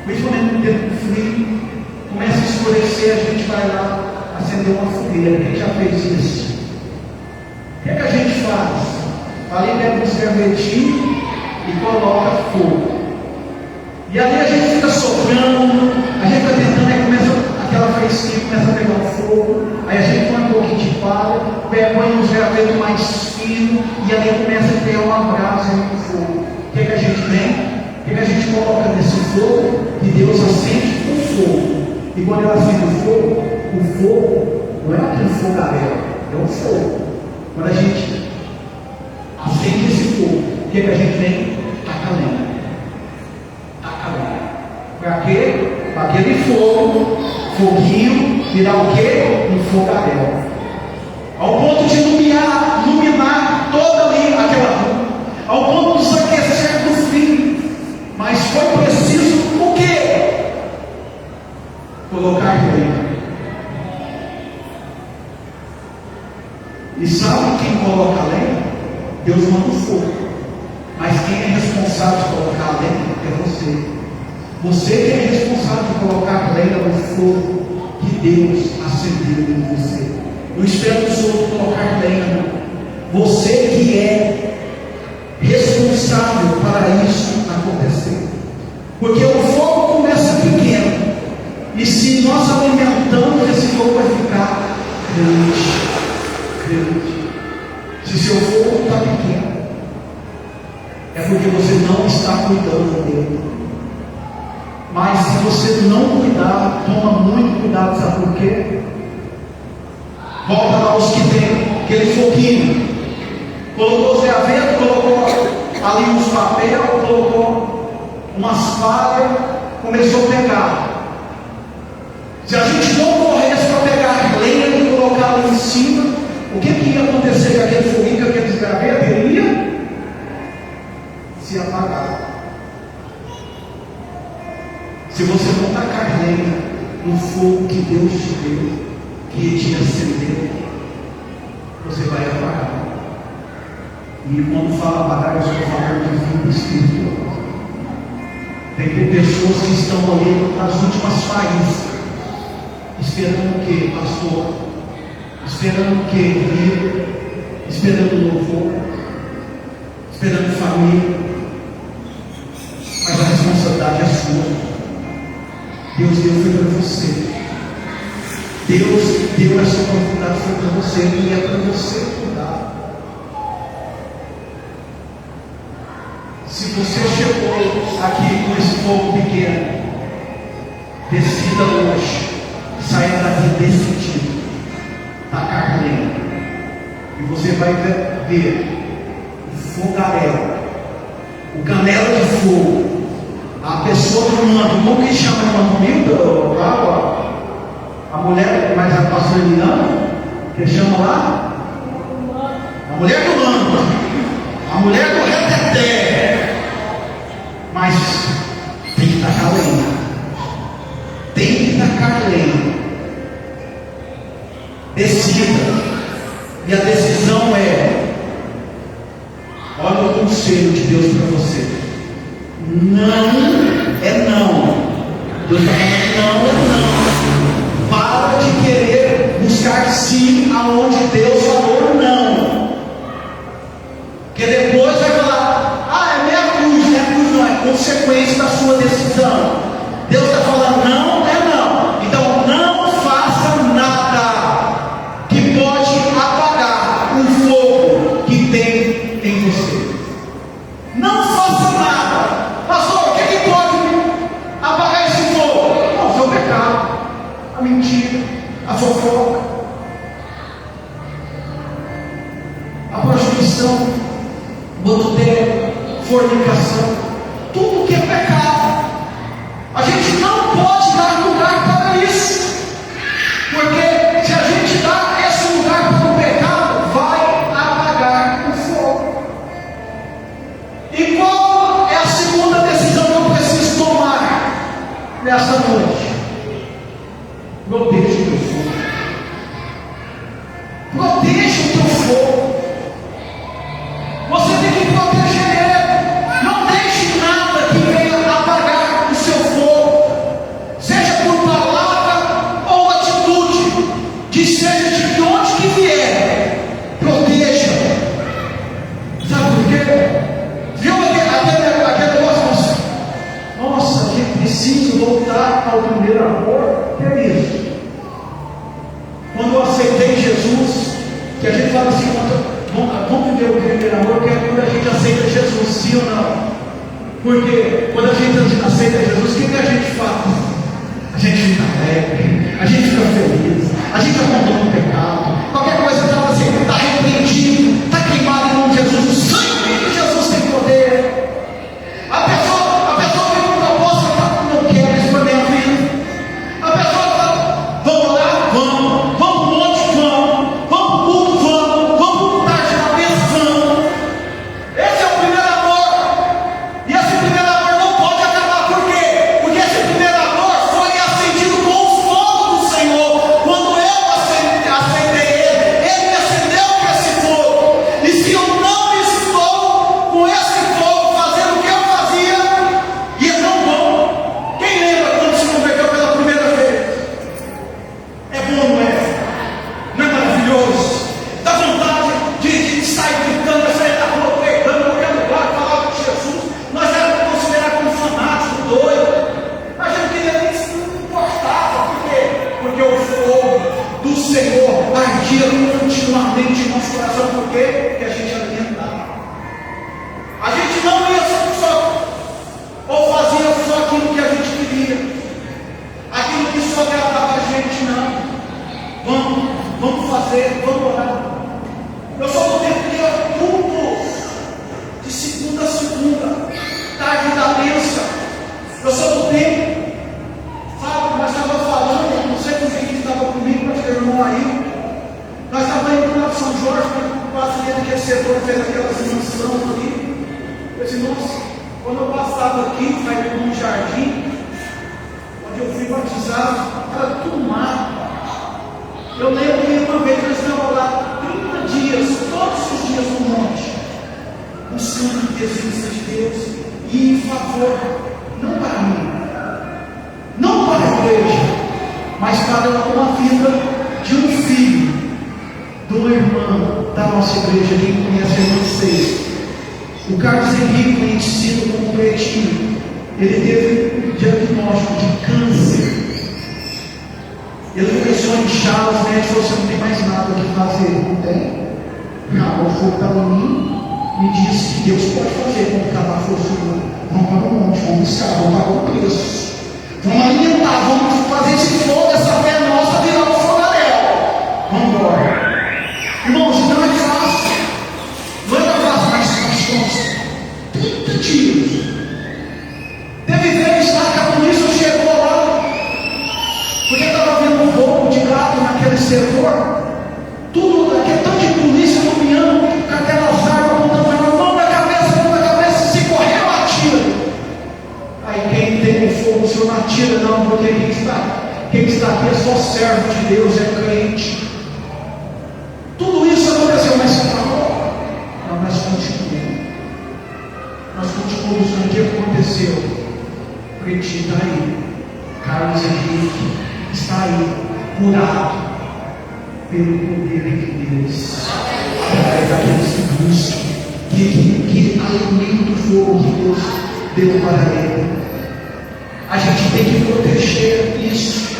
principalmente no tempo frio, começa a escurecer, a gente vai lá acender uma fogueira. Quem já fez isso? O que é que a gente faz? Ali pega um servetinho e coloca fogo. E ali a gente fica soprando, a gente fica tentando, aí começa aquela fresquinha, começa a pegar um fogo, aí a gente põe um pouquinho de palha, põe uns gravetos mais finos, e ali começa a criar uma brasa no fogo. O que é que a gente tem? O que a gente coloca nesse fogo? Que Deus acende o fogo. E quando ele acende o fogo não é aquele fogaréu, é um fogo. Quando a gente acende esse fogo, o que a gente tem? Taca lenha. Taca lenha. Para quê? Para aquele foguinho virar o quê? Um fogaréu. Ao ponto de iluminar toda ali aquela rua. Ao ponto de nos aquecer do frio. Mas foi preciso o quê? Colocar lenha. E sabe quem coloca a lenha? Deus manda o fogo. Mas quem é responsável de colocar a lenha é você. Você que é responsável de colocar a lenha no fogo que Deus acendeu em você. Não espera os outros colocar lenha, não. Você que é responsável para isso acontecer. Porque o fogo começa pequeno, e se nós alimentamos, esse fogo vai ficar grande. Se seu fogo está pequeno, é porque você não está cuidando dele. Mas se você não cuidar, toma muito cuidado, sabe por quê? Volta lá os que tem aquele foguinho, colocou os gravetos, colocou ali uns papéis, colocou umas palhas, começou a pegar. Se a gente não corresse para pegar lenha e colocar ali em cima, o que ia acontecer com aquele foguinho, com aqueles gravetos? Ele ia se apagar. Se você não tacar lenha no fogo que Deus te deu, que te acendeu, você vai apagar. E quando fala apagar, eu estou falando de vida espiritual. Tem pessoas que estão ali nas últimas faíscas, esperando o que, pastor? Esperando o que, filho? Esperando louvor? Esperando família? Mas a responsabilidade é sua. Deus deu foi para você. Deus deu essa oportunidade foi para você e é para você cuidar. Se você chegou aqui com esse fogo pequeno, decida hoje, saia daqui decidido, tacar lenha, e você vai ver o fogaréu, o canela de fogo, a pessoa do mando. Como que chama a irmã Milda? A mulher, mas a pastora Eliana, que chama lá? A mulher do mando, a mulher do reteté. Mas tem que tacar lenha. Tem que tacar lenha. Decida. E a decisão é: olha o conselho de Deus para você. Não é não. Deus está falando não é não. Para de querer buscar sim aonde Deus falou não. Porque depois vai falar: é minha cruz. Minha cruz não é consequência da sua decisão. Deus está falando não é não. Então não faça nada que pode apagar o fogo que tem em você. Não faça nada. Pastor, o que pode apagar esse fogo? Não, o seu pecado, a mentira, a fofoca, a prostituição, o adultério, fornicação, tudo que é pecado. A gente não pode dar lugar para Proteja o teu fogo. Proteja o teu fogo. Você tem que proteger ele. Não deixe nada que venha apagar o seu fogo, seja por palavra ou atitude, seja de onde que vier. Proteja. Sabe por quê? Viu aquele negócio? Nossa, a gente precisa voltar ao primeiro amor. Que é isso? Quando eu aceitei Jesus, que a gente fala assim, vamos viver o primeiro amor, que é quando a gente aceita Jesus, sim ou não? Porque quando a gente aceita Jesus, o que a gente faz? A gente fica alegre, a gente fica feliz, a gente abandona o pecado, qualquer coisa está repreendido, está queimado em nome de Jesus, o sangue de Jesus tem poder. A pessoa vem com uma proposta e fala, não quero isso para minha vida. A pessoa fala, vamos orar? Vamos para o monte? Vamos para o culto? Vamos para tarde na mesa? Vamos. Esse é o primeiro amor, e esse primeiro amor não pode acabar. Por quê? Porque esse primeiro amor foi acendido com o fogo do Senhor. Quando eu aceitei ele me acendeu com esse fogo. E se eu não estou com esse fogo fazendo o que eu fazia, e é tão bom. Quem lembra quando se converteu pela primeira vez? É bom, não é? Não é maravilhoso? Dá vontade de sair gritando, de sair da rua pregando, qualquer lugar, falar de Jesus. Nós éramos considerados como fanáticos, doidos. A gente queria nem se importava. Por quê? Porque o fogo do Senhor ardia continuamente em nosso coração. Por quê? Porque a gente alimentava. A gente não ia só, ou fazia só aquilo que a gente queria, aquilo que só agradava a gente, não. Vamos fazer, vamos orar. Eu sou do tempo que ia culto de segunda a segunda, tarde da bênção. Eu sou do tempo, sabe, nós estávamos falando, não sei com quem estava comigo, mas meu irmão aí. Nós estávamos indo lá para São Jorge, para o pastor daquele setor fez aquelas mansões ali. Eu disse, nossa, quando eu passava aqui, saí num jardim, onde eu fui batizado, era tudo mato. Eu lembro que uma vez nós estávamos lá 30 dias, todos os dias no monte, buscando a presença de Deus e em favor, não para mim, não para a igreja, mas para uma vida de um filho, de uma irmã da nossa igreja, quem conhece a irmã Seis. O Carlos Henrique, conhecido como Pretinho, ele teve um diagnóstico de câncer. Ele começou a inchar, os médicos falaram, você não tem mais nada que fazer. Não tem? Não, o fogo estava em mim, me disse que Deus pode fazer quando acabar a força do mundo. Vamos para o monte, vamos buscar, vamos pagar o preço. Vamos alimentar, vamos fazer esse fogo, essa fé nossa virar um fogaréu. Vamos embora. Irmãos, não é fácil. Não era fácil, mas nós estamos 30 dias. Teve vezes lá que a polícia chegou lá, porque estava vendo um fogo de gato naquele setor. Tudo, aquele tanto de polícia iluminando, com aquelas armas apontando, mão na cabeça, se correr, atira. Aí quem tem o fogo, o senhor não atira, não, porque quem está aqui é só servo de Deus, é crente. Tudo isso aconteceu, mas não, nós continuamos. Nós continuamos no que aconteceu. O Pretinho está aí, Carlos Henrique está aí, curado pelo poder de Deus, através daqueles que buscam, que alimenta o fogo que Deus deu para ele. A gente tem que proteger isso,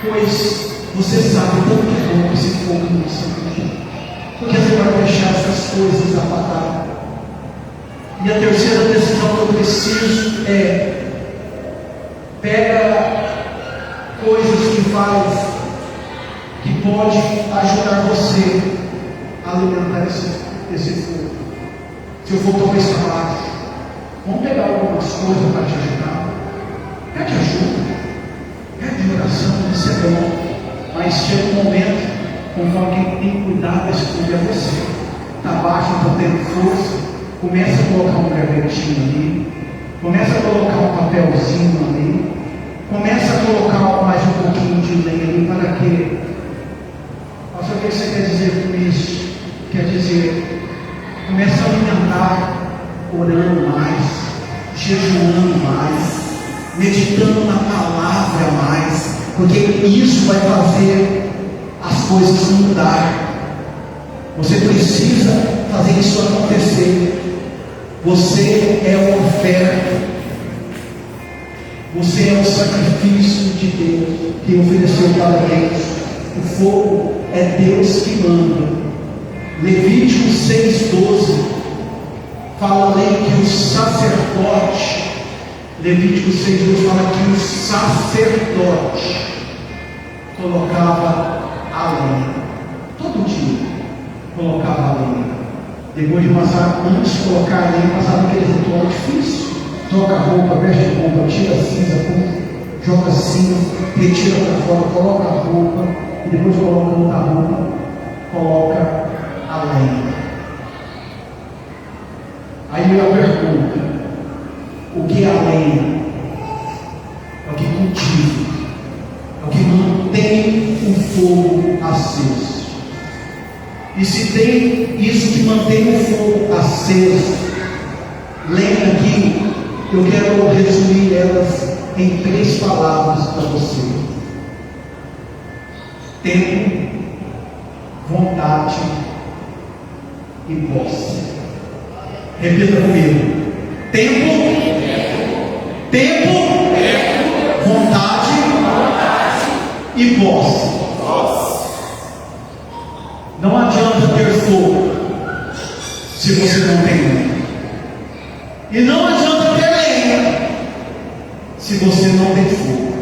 pois você sabe tanto que é bom esse fogo no sangue, porque você vai deixar essas coisas apagar. E a terceira decisão que eu preciso é: pega coisas que faz, que pode ajudar você a alimentar esse fogo. Se eu for talvez para baixo, vamos pegar algumas coisas para te ajudar. Pede ajuda, pede oração, isso é bom. Mas chega um momento, conforme quem tem cuidado desse fogo é você. Está baixo, não está tendo força. Começa a colocar um gravetinho ali, começa a colocar um papelzinho ali, Começa a colocar mais um pouquinho de lenha ali para quê? Pastor, o que você quer dizer com isso? Quer dizer, começa a alimentar, orando mais, jejuando mais, meditando na palavra mais, porque isso vai fazer as coisas mudar. Você precisa fazer isso acontecer. Você é uma oferta. Você é o sacrifício de Deus que ofereceu para Deus. O fogo é Deus que manda. Levítico 6,12 fala ali que o sacerdote, Levítico 6,12 fala que o sacerdote colocava a lenha, todo dia colocava a lenha. Depois de passar, antes de colocar a lenha, passava aquele ritual difícil. Troca a roupa, veste a roupa, tira a cinza, joga a cinza, retira para fora, coloca a roupa, e depois coloca outra roupa, coloca a lenha. Aí vem a pergunta: o que é a lenha? É o que cultiva, é o que mantém o fogo aceso. E se tem isso que mantém o fogo aceso, lenha aqui, eu quero resumir elas em 3 palavras para você: tempo, vontade e posse. Repita comigo: tempo, vontade e posse. Não adianta ter fogo se você não tem lenha. E não adianta ter lenha se você não tem fogo.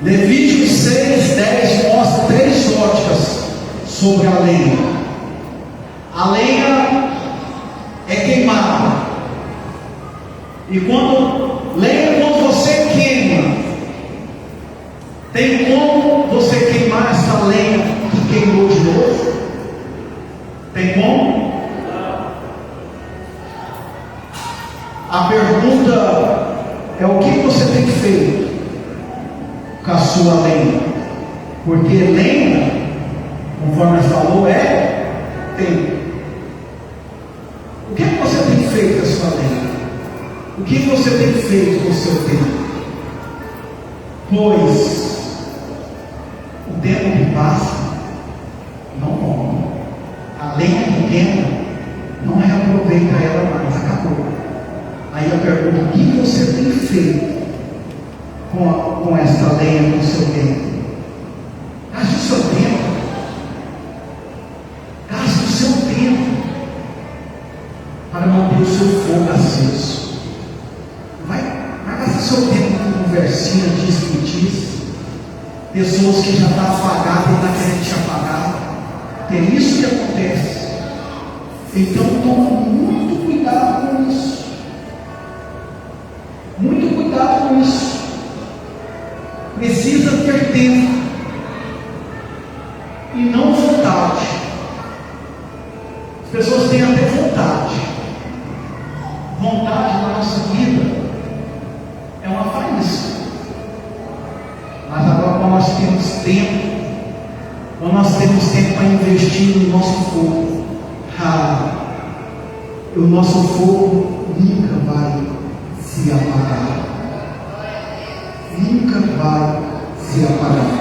Levítico 6:10 mostra 3 óticas sobre a lenha. A lenha é queimada. E quando você queima, tem como você queimar essa lenha que queimou de novo? Tem como? A pergunta é: o que você tem feito com a sua lenha? Porque lenha, conforme falou, é tempo. O que você tem feito com a sua lenha? O que você tem feito com o seu tempo? Pois o tempo que passa não volta. A lenha que queima não reaproveita ela mais, acabou. Aí eu pergunto: o que você tem feito com essa lenha, com o seu tempo? Gaste o seu tempo. Gaste o seu tempo para manter o seu fogo aceso. Vai gastar seu tempo com conversinha, diz. Pessoas que já estão apagadas e não querem te apagar. É isso que acontece. Então tome muito cuidado com isso. Muito cuidado com isso. Precisa ter tempo e não vontade. As pessoas têm até vontade. Vontade na nossa vida é uma faísca. Mas agora, quando nós temos tempo, para investir no nosso fogo, o nosso fogo nunca vai se apagar. Nunca vai se apagar.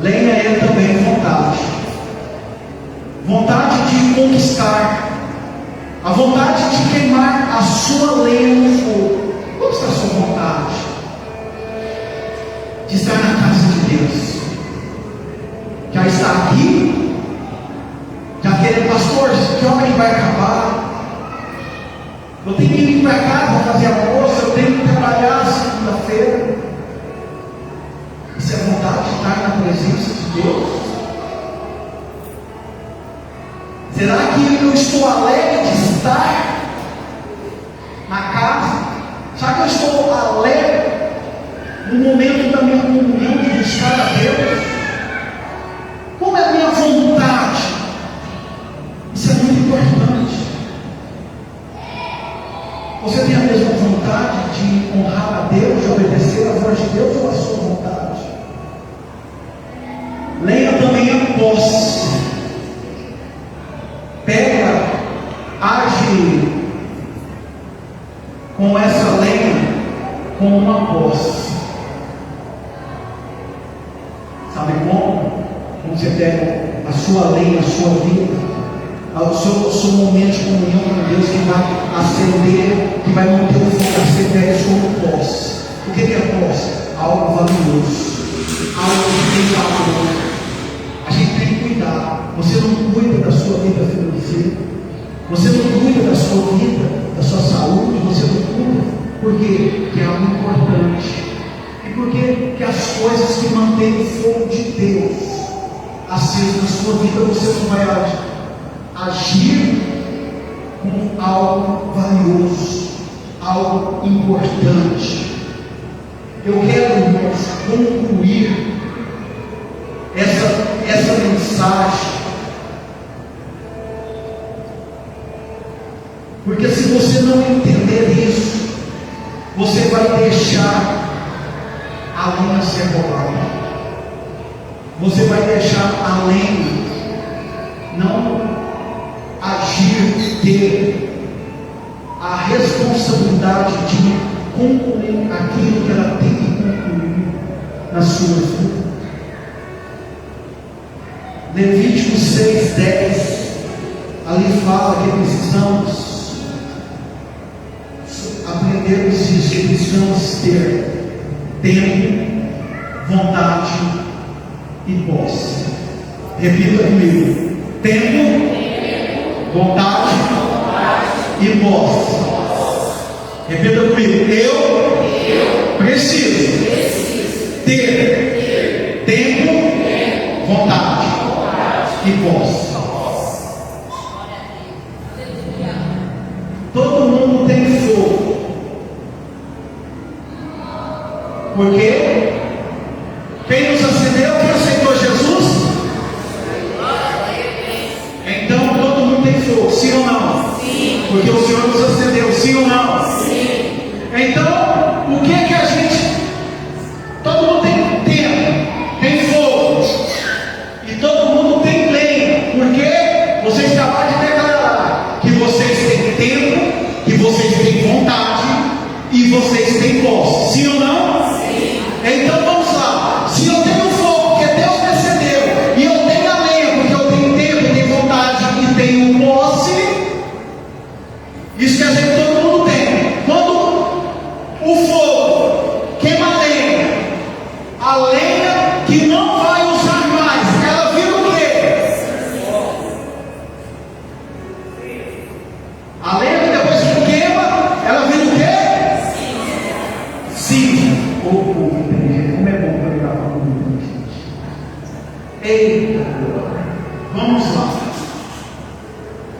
Lenha é também vontade. Vontade de conquistar. A vontade de queimar a sua lenha no fogo. Qual está a sua vontade? De estar na casa de Deus. Já está aqui? Já querendo, pastor, que hora que vai acabar? Eu tenho que ir para casa fazer almoço, eu tenho que trabalhar segunda-feira. Isso é vontade de estar na presença de Deus? Será que eu estou alegre de estar na casa? Será que eu estou alegre no momento da minha comunhão de buscar a Deus? Como é a minha vontade? Isso é muito importante. Você tem a mesma vontade voz de Deus ou a sua vontade? Lenha também a posse. Pega, age com essa lenha como uma posse. Sabe como? Como você pega a sua lenha, a sua vida, o seu momento de comunhão com Deus, que vai acender, que vai manter o fogo acender como posse. O que é posse? Algo valioso, algo que tem valor. A gente tem que cuidar. Você não cuida da sua vida financeira, você não cuida da sua vida, da sua saúde, você não cuida, porque é algo importante. E porque que as coisas que mantêm o fogo de Deus aceso na sua vida, você não vai agir com algo valioso, algo importante. Eu quero, irmãos, concluir essa mensagem, porque se você não entender isso, você vai deixar a lenha ser rolada, você vai deixar a lenha não agir, ter a responsabilidade de concluir aquilo que ela tem que concluir na sua vida. Levítico 6:10, ali fala que precisamos aprender isso, que precisamos ter tempo, vontade e posse. Repita comigo: tempo, vontade e posse. Repita comigo: eu preciso ter tempo, vontade e posse. Todo mundo tem fogo, porque quem nos acendeu, quem aceitou Jesus, então todo mundo tem fogo, sim ou não? Sim. Porque o Senhor nos acendeu, sim ou não? Sim. Então, o que é que a gente, todo mundo tem tempo, tem fogo, e todo mundo tem lenha, porque vocês acabaram de declarar que vocês têm tempo, que vocês têm vontade e vocês têm posse, sim ou não? Sim. Então vamos lá. Se eu tenho fogo, porque Deus me acendeu, e eu tenho a lenha, porque eu tenho tempo, tenho vontade e tenho posse, isso quer dizer que todo mundo tem. Quando o fogo queima a lenha que não vai usar mais, ela vira o quê? A lenha que depois que queima, ela vira o quê? Cinza. Como é bom para ligar para o mundo, gente. Eita, vamos lá.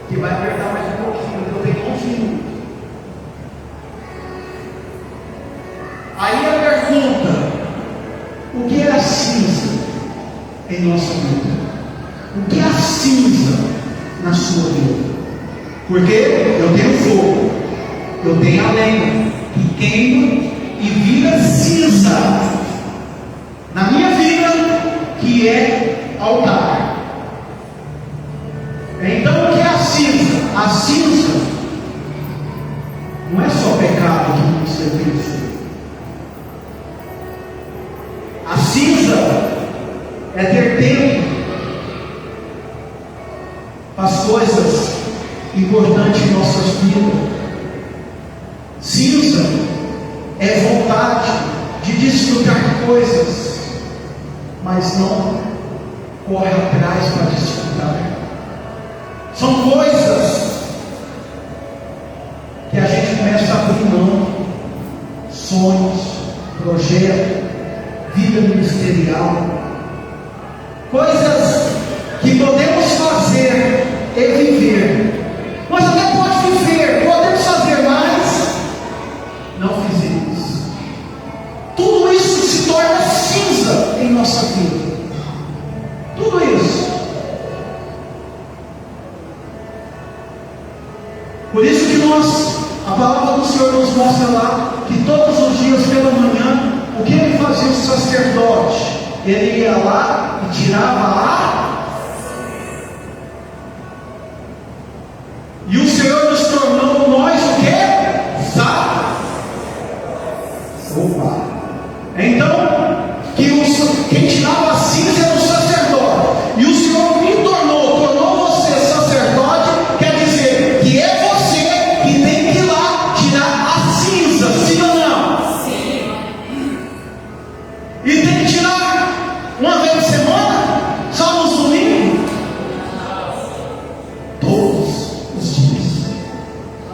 Que vai apertar mais um pouquinho, eu tenho 11 minutos. Aí a pergunta: o que é a cinza em nossa vida? O que é a cinza na sua vida? Porque eu tenho fogo, eu tenho a lenha que queima e vira cinza na minha vida, que é altar. Então o que é a cinza? A cinza não é só pecado que nos serviço. A cinza é ter tempo para as coisas importantes em nossas vidas. Cinza é vontade de desfrutar coisas, mas não corre atrás para desfrutar. São coisas que a gente começa a abrir mão, sonhos, projetos, vida ministerial, coisas que podemos fazer e viver. Nós até podemos viver, podemos fazer, mas não fizemos. Tudo isso se torna cinza em nossa vida. Tudo isso. Por isso que a palavra do Senhor nos mostra lá que todos os dias pela manhã o que ele fazia o sacerdote? Ele ia lá e tirava e o Senhor nos tornou nós o quê? Opa! Então, quem tirava a cinza era o sacerdote, e o Senhor me tornou você sacerdote, quer dizer que é você que tem que ir lá tirar a cinza, sim ou não? Sim. E tem que tirar uma vez por semana? Só nos domingos?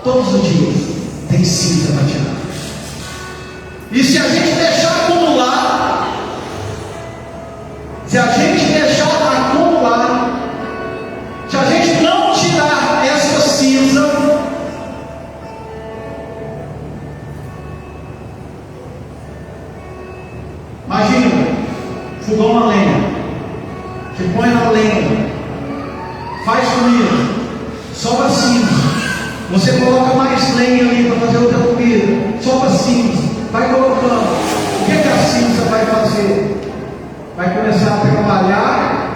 Todos os dias tem cinza para tirar. E se a gente deixar acumular, se a gente não tirar essa cinza, imagina, fogão a lenha, você põe na lenha, faz comida, sobra cinza, você coloca mais lenha ali para fazer outra comida, sobra cinza, vai colocando. O que a cinza vai fazer? Vai começar a trabalhar,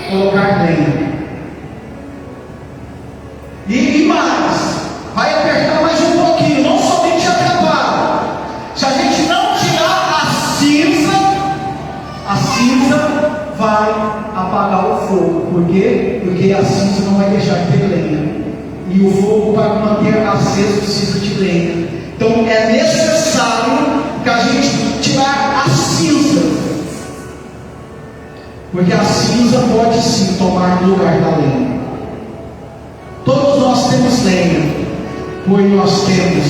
colocar lenha. E mais, vai apertar mais um pouquinho, não somente atrapalha. Se a gente não tirar a cinza vai apagar o fogo. Por quê? Porque a cinza não vai deixar de ter lenha. E o fogo, para manter aceso, precisa de lenha. Então é necessário que a gente tirar a cinza, porque a cinza pode sim tomar lugar da lenha. Todos nós temos lenha, pois nós temos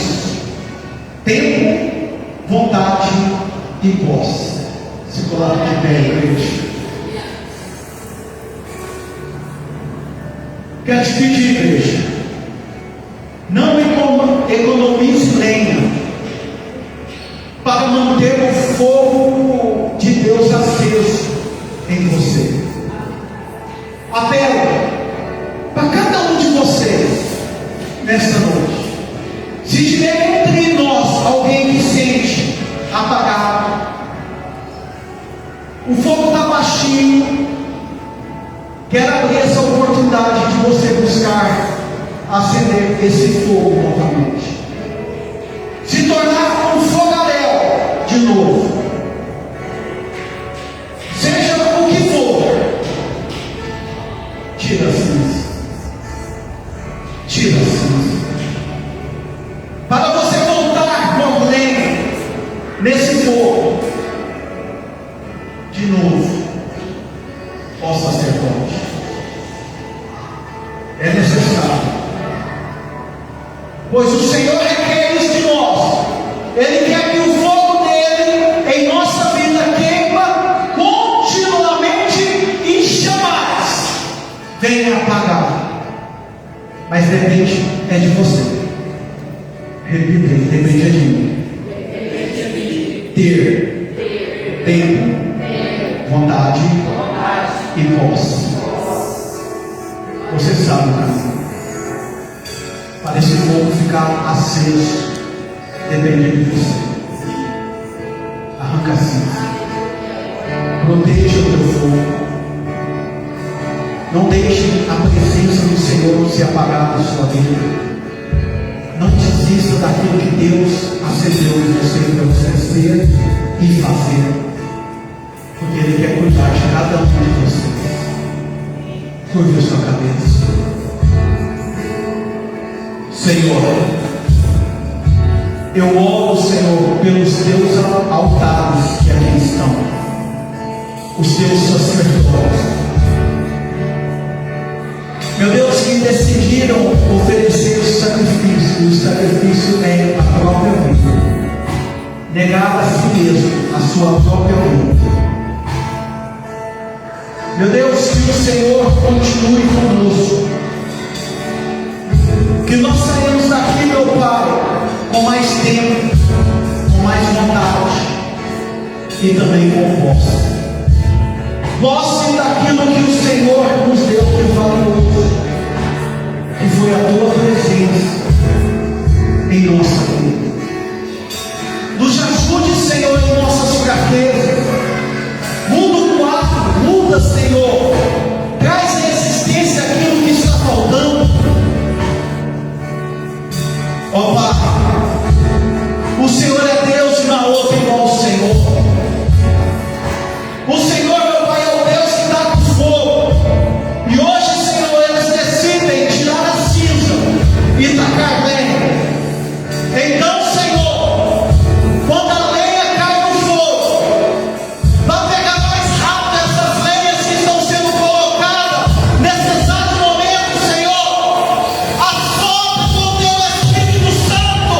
tempo, vontade e posse. Se coloca de pé, igreja. Quero te pedir, igreja, não economize lenha para manter o fogo de Deus aceso em você. Apelo para cada um de vocês nesta noite. Se tiver entre nós alguém que sente apagado, o fogo está baixinho, quero abrir essa oportunidade de você buscar acender esse fogo novamente, se tornar um fogaréu de novo, seja o que for. Tira a cinza, tira a cinza, para você voltar com lenha nesse fogo de novo. Ó sacerdote, é necessário, pois o Senhor requer isso de nós. Ele quer que o fogo dele em nossa vida queima continuamente e jamais venha apagar. Mas depende é de você. Repita, depende é de mim. Ter tempo, vontade e posse. Você sabe o caminho. Para esse fogo ficar aceso, depende de você. Arranca a cinza, proteja o teu fogo. Não deixe a presença do Senhor se apagar na sua vida. Não desista daquilo que Deus acendeu em você para você ser e fazer, porque Ele quer cuidar de cada um de vocês. Curva a sua cabeça. Senhor, eu oro, Senhor, pelos teus altares que aqui estão, os teus sacerdotes, meu Deus, que decidiram oferecer o sacrifício, e o sacrifício é a própria vida, negar a si mesmo, a sua própria vida. Meu Deus, que o Senhor continue conosco, que nós saímos daqui, meu Pai, com mais tempo, com mais vontade e também com posse. Posse daquilo que o Senhor nos deu de valor, que foi a tua presença em nossa vida. Nos ajude, Senhor, em nossas Ó Pai, o Senhor é Deus e não há outro igual ao Senhor. O Senhor, meu Pai, é o Deus que dá com fogo. E hoje, Senhor, eles decidem tirar a cinza e tacar lenha. Então, Senhor, quando a lenha cai no fogo, vai pegar mais rápido essas lenhas que estão sendo colocadas nesse exato momento, Senhor. Assopra com o teu Espírito Santo,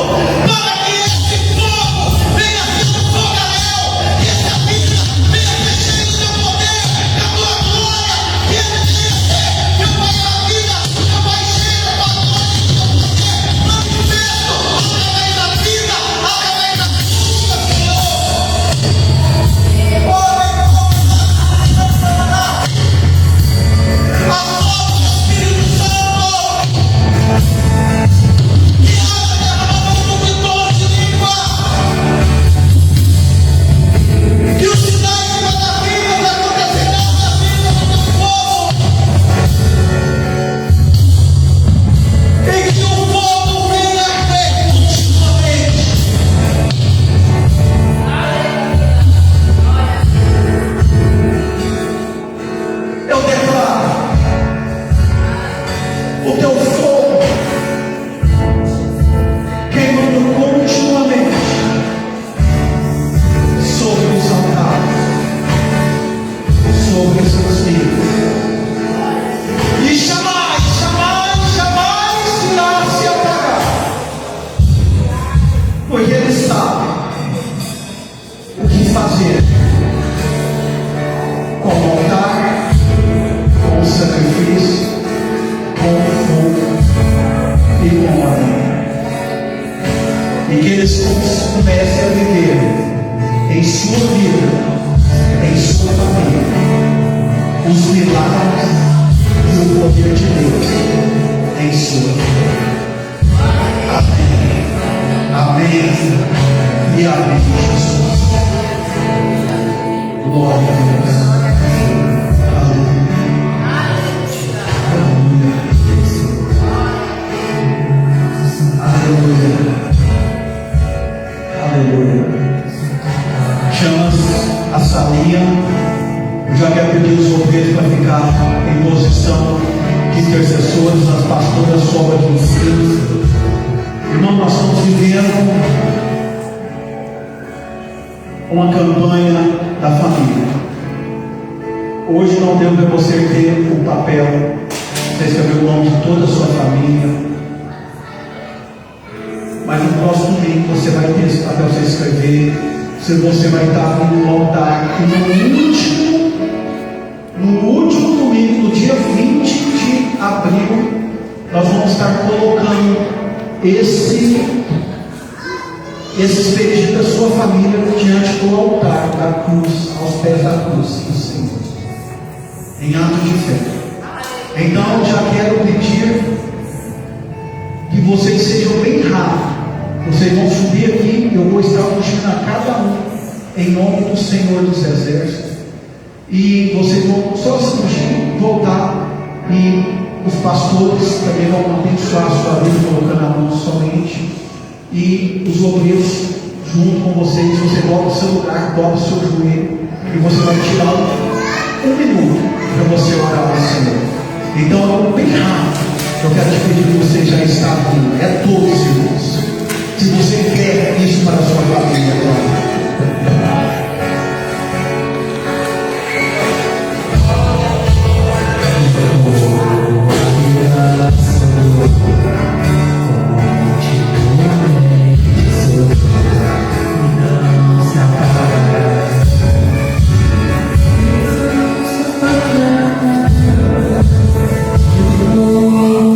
para que esse fogo venha sendo fogaréu, que essa vida venha ser cheia do teu poder, da tua glória, que ele venha ser, meu Pai, a vida, meu Pai, cheia da tua glória, do teu poder, manifesto através da vida, através da busca, Senhor. Oh, meu Deus, assopra o Espírito Santo, que haja derramamento de dons de língua, que os sinais e maravilhas acontecerão na vida do teu povo, e que o fogo venha arder continuamente. Eu declaro o teu fogo queimando continuamente sobre os altares, sobre os seus filhos, e jamais, jamais, jamais irá se apagar, porque ele sabe o que fazer com o altar, com o sacrifício, com o fogo e com a lenha. E que eles comecem a viver em sua vida, em sua família, os milagres e o poder de Deus em sua vida. Amém. Amém. E amém, Jesus. Glória a Deus. Aleluia. Aleluia. Chama a salinha. Eu já quero pedir os obreiros para ficar em posição de intercessores, as pastoras sobra de ensino. Irmão, nós estamos vivendo uma campanha da família. Hoje não deu para você ter o papel, você escreveu o nome de toda a sua família. Mas no próximo domingo você vai ter esse papel para você escrever. Você vai estar no altar. E no último domingo, no dia 20 de abril, nós vamos estar colocando esses pedidos da sua família diante do altar da cruz, aos pés da cruz do Senhor, em ato de fé. Então já quero pedir que vocês sejam bem rápidos. Vocês vão subir aqui, eu vou estar ungindo a cada um em nome do Senhor dos Exércitos. E vocês vão só se ungir, voltar, e os pastores também vão abençoar a sua vida, colocando a mão somente. E os obreiros junto com vocês, você volta ao seu lugar, dobra o seu joelho, e você vai tirar um minuto para você orar ao Senhor. Então, bem rápido, eu quero te pedir que você já está vindo. É todos, irmãos. Se você quer isso para a sua família agora. Oh,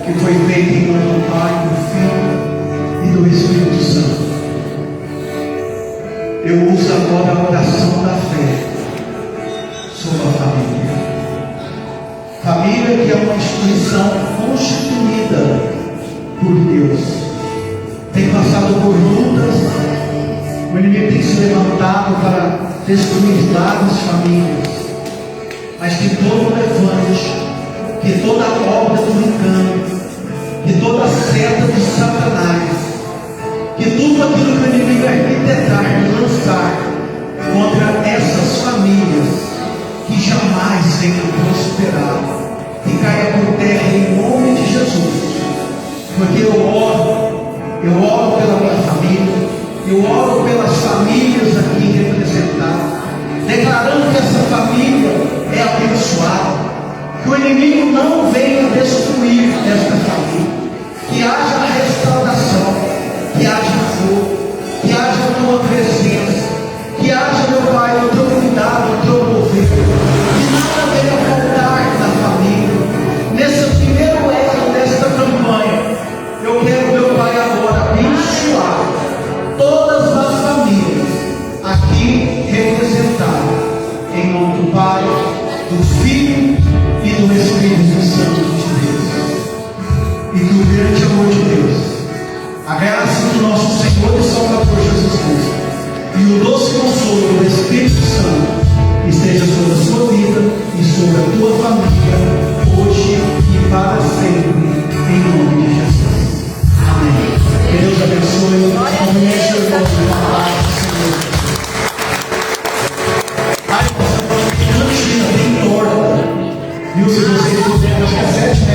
que foi feita em nome do Pai, do Filho e do Espírito Santo. Eu uso agora a oração da fé sobre a família. Família que é uma instituição constituída por Deus. Tem passado por lutas, o inimigo tem se levantado para destruir várias famílias, mas que todo levante, que toda obra do engano, que toda seta de Satanás, que tudo aquilo que o inimigo arquitetar e lançar contra essas famílias, que jamais venham prosperar, que caia por terra em nome de Jesus. Porque eu oro pela minha família, eu oro pelas famílias aqui representadas, declarando que essa família é abençoada, que o inimigo não venha destruir esta família, que haja restauração, que haja fogo, que haja a tua presença, que haja, meu Pai, o teu cuidado, o teu mover, que nada venha faltar na família. Nesse primeiro elo desta campanha, eu quero, meu Pai, agora abençoar todas as famílias aqui representadas, em nome do Pai, do Filho e do Espírito Santo de Deus. E que o grande amor de Deus, a graça do nosso Senhor e Salvador Jesus Cristo e o doce consolo do Espírito Santo esteja sobre a sua vida e sobre a tua família, hoje e para sempre, em nome de Jesus. Amém. Que Deus abençoe. Comente o irmão com a paz do Senhor. Ai, nossa, tem cantina, tem torta. Viu? Se vocês puderem, acho que é 7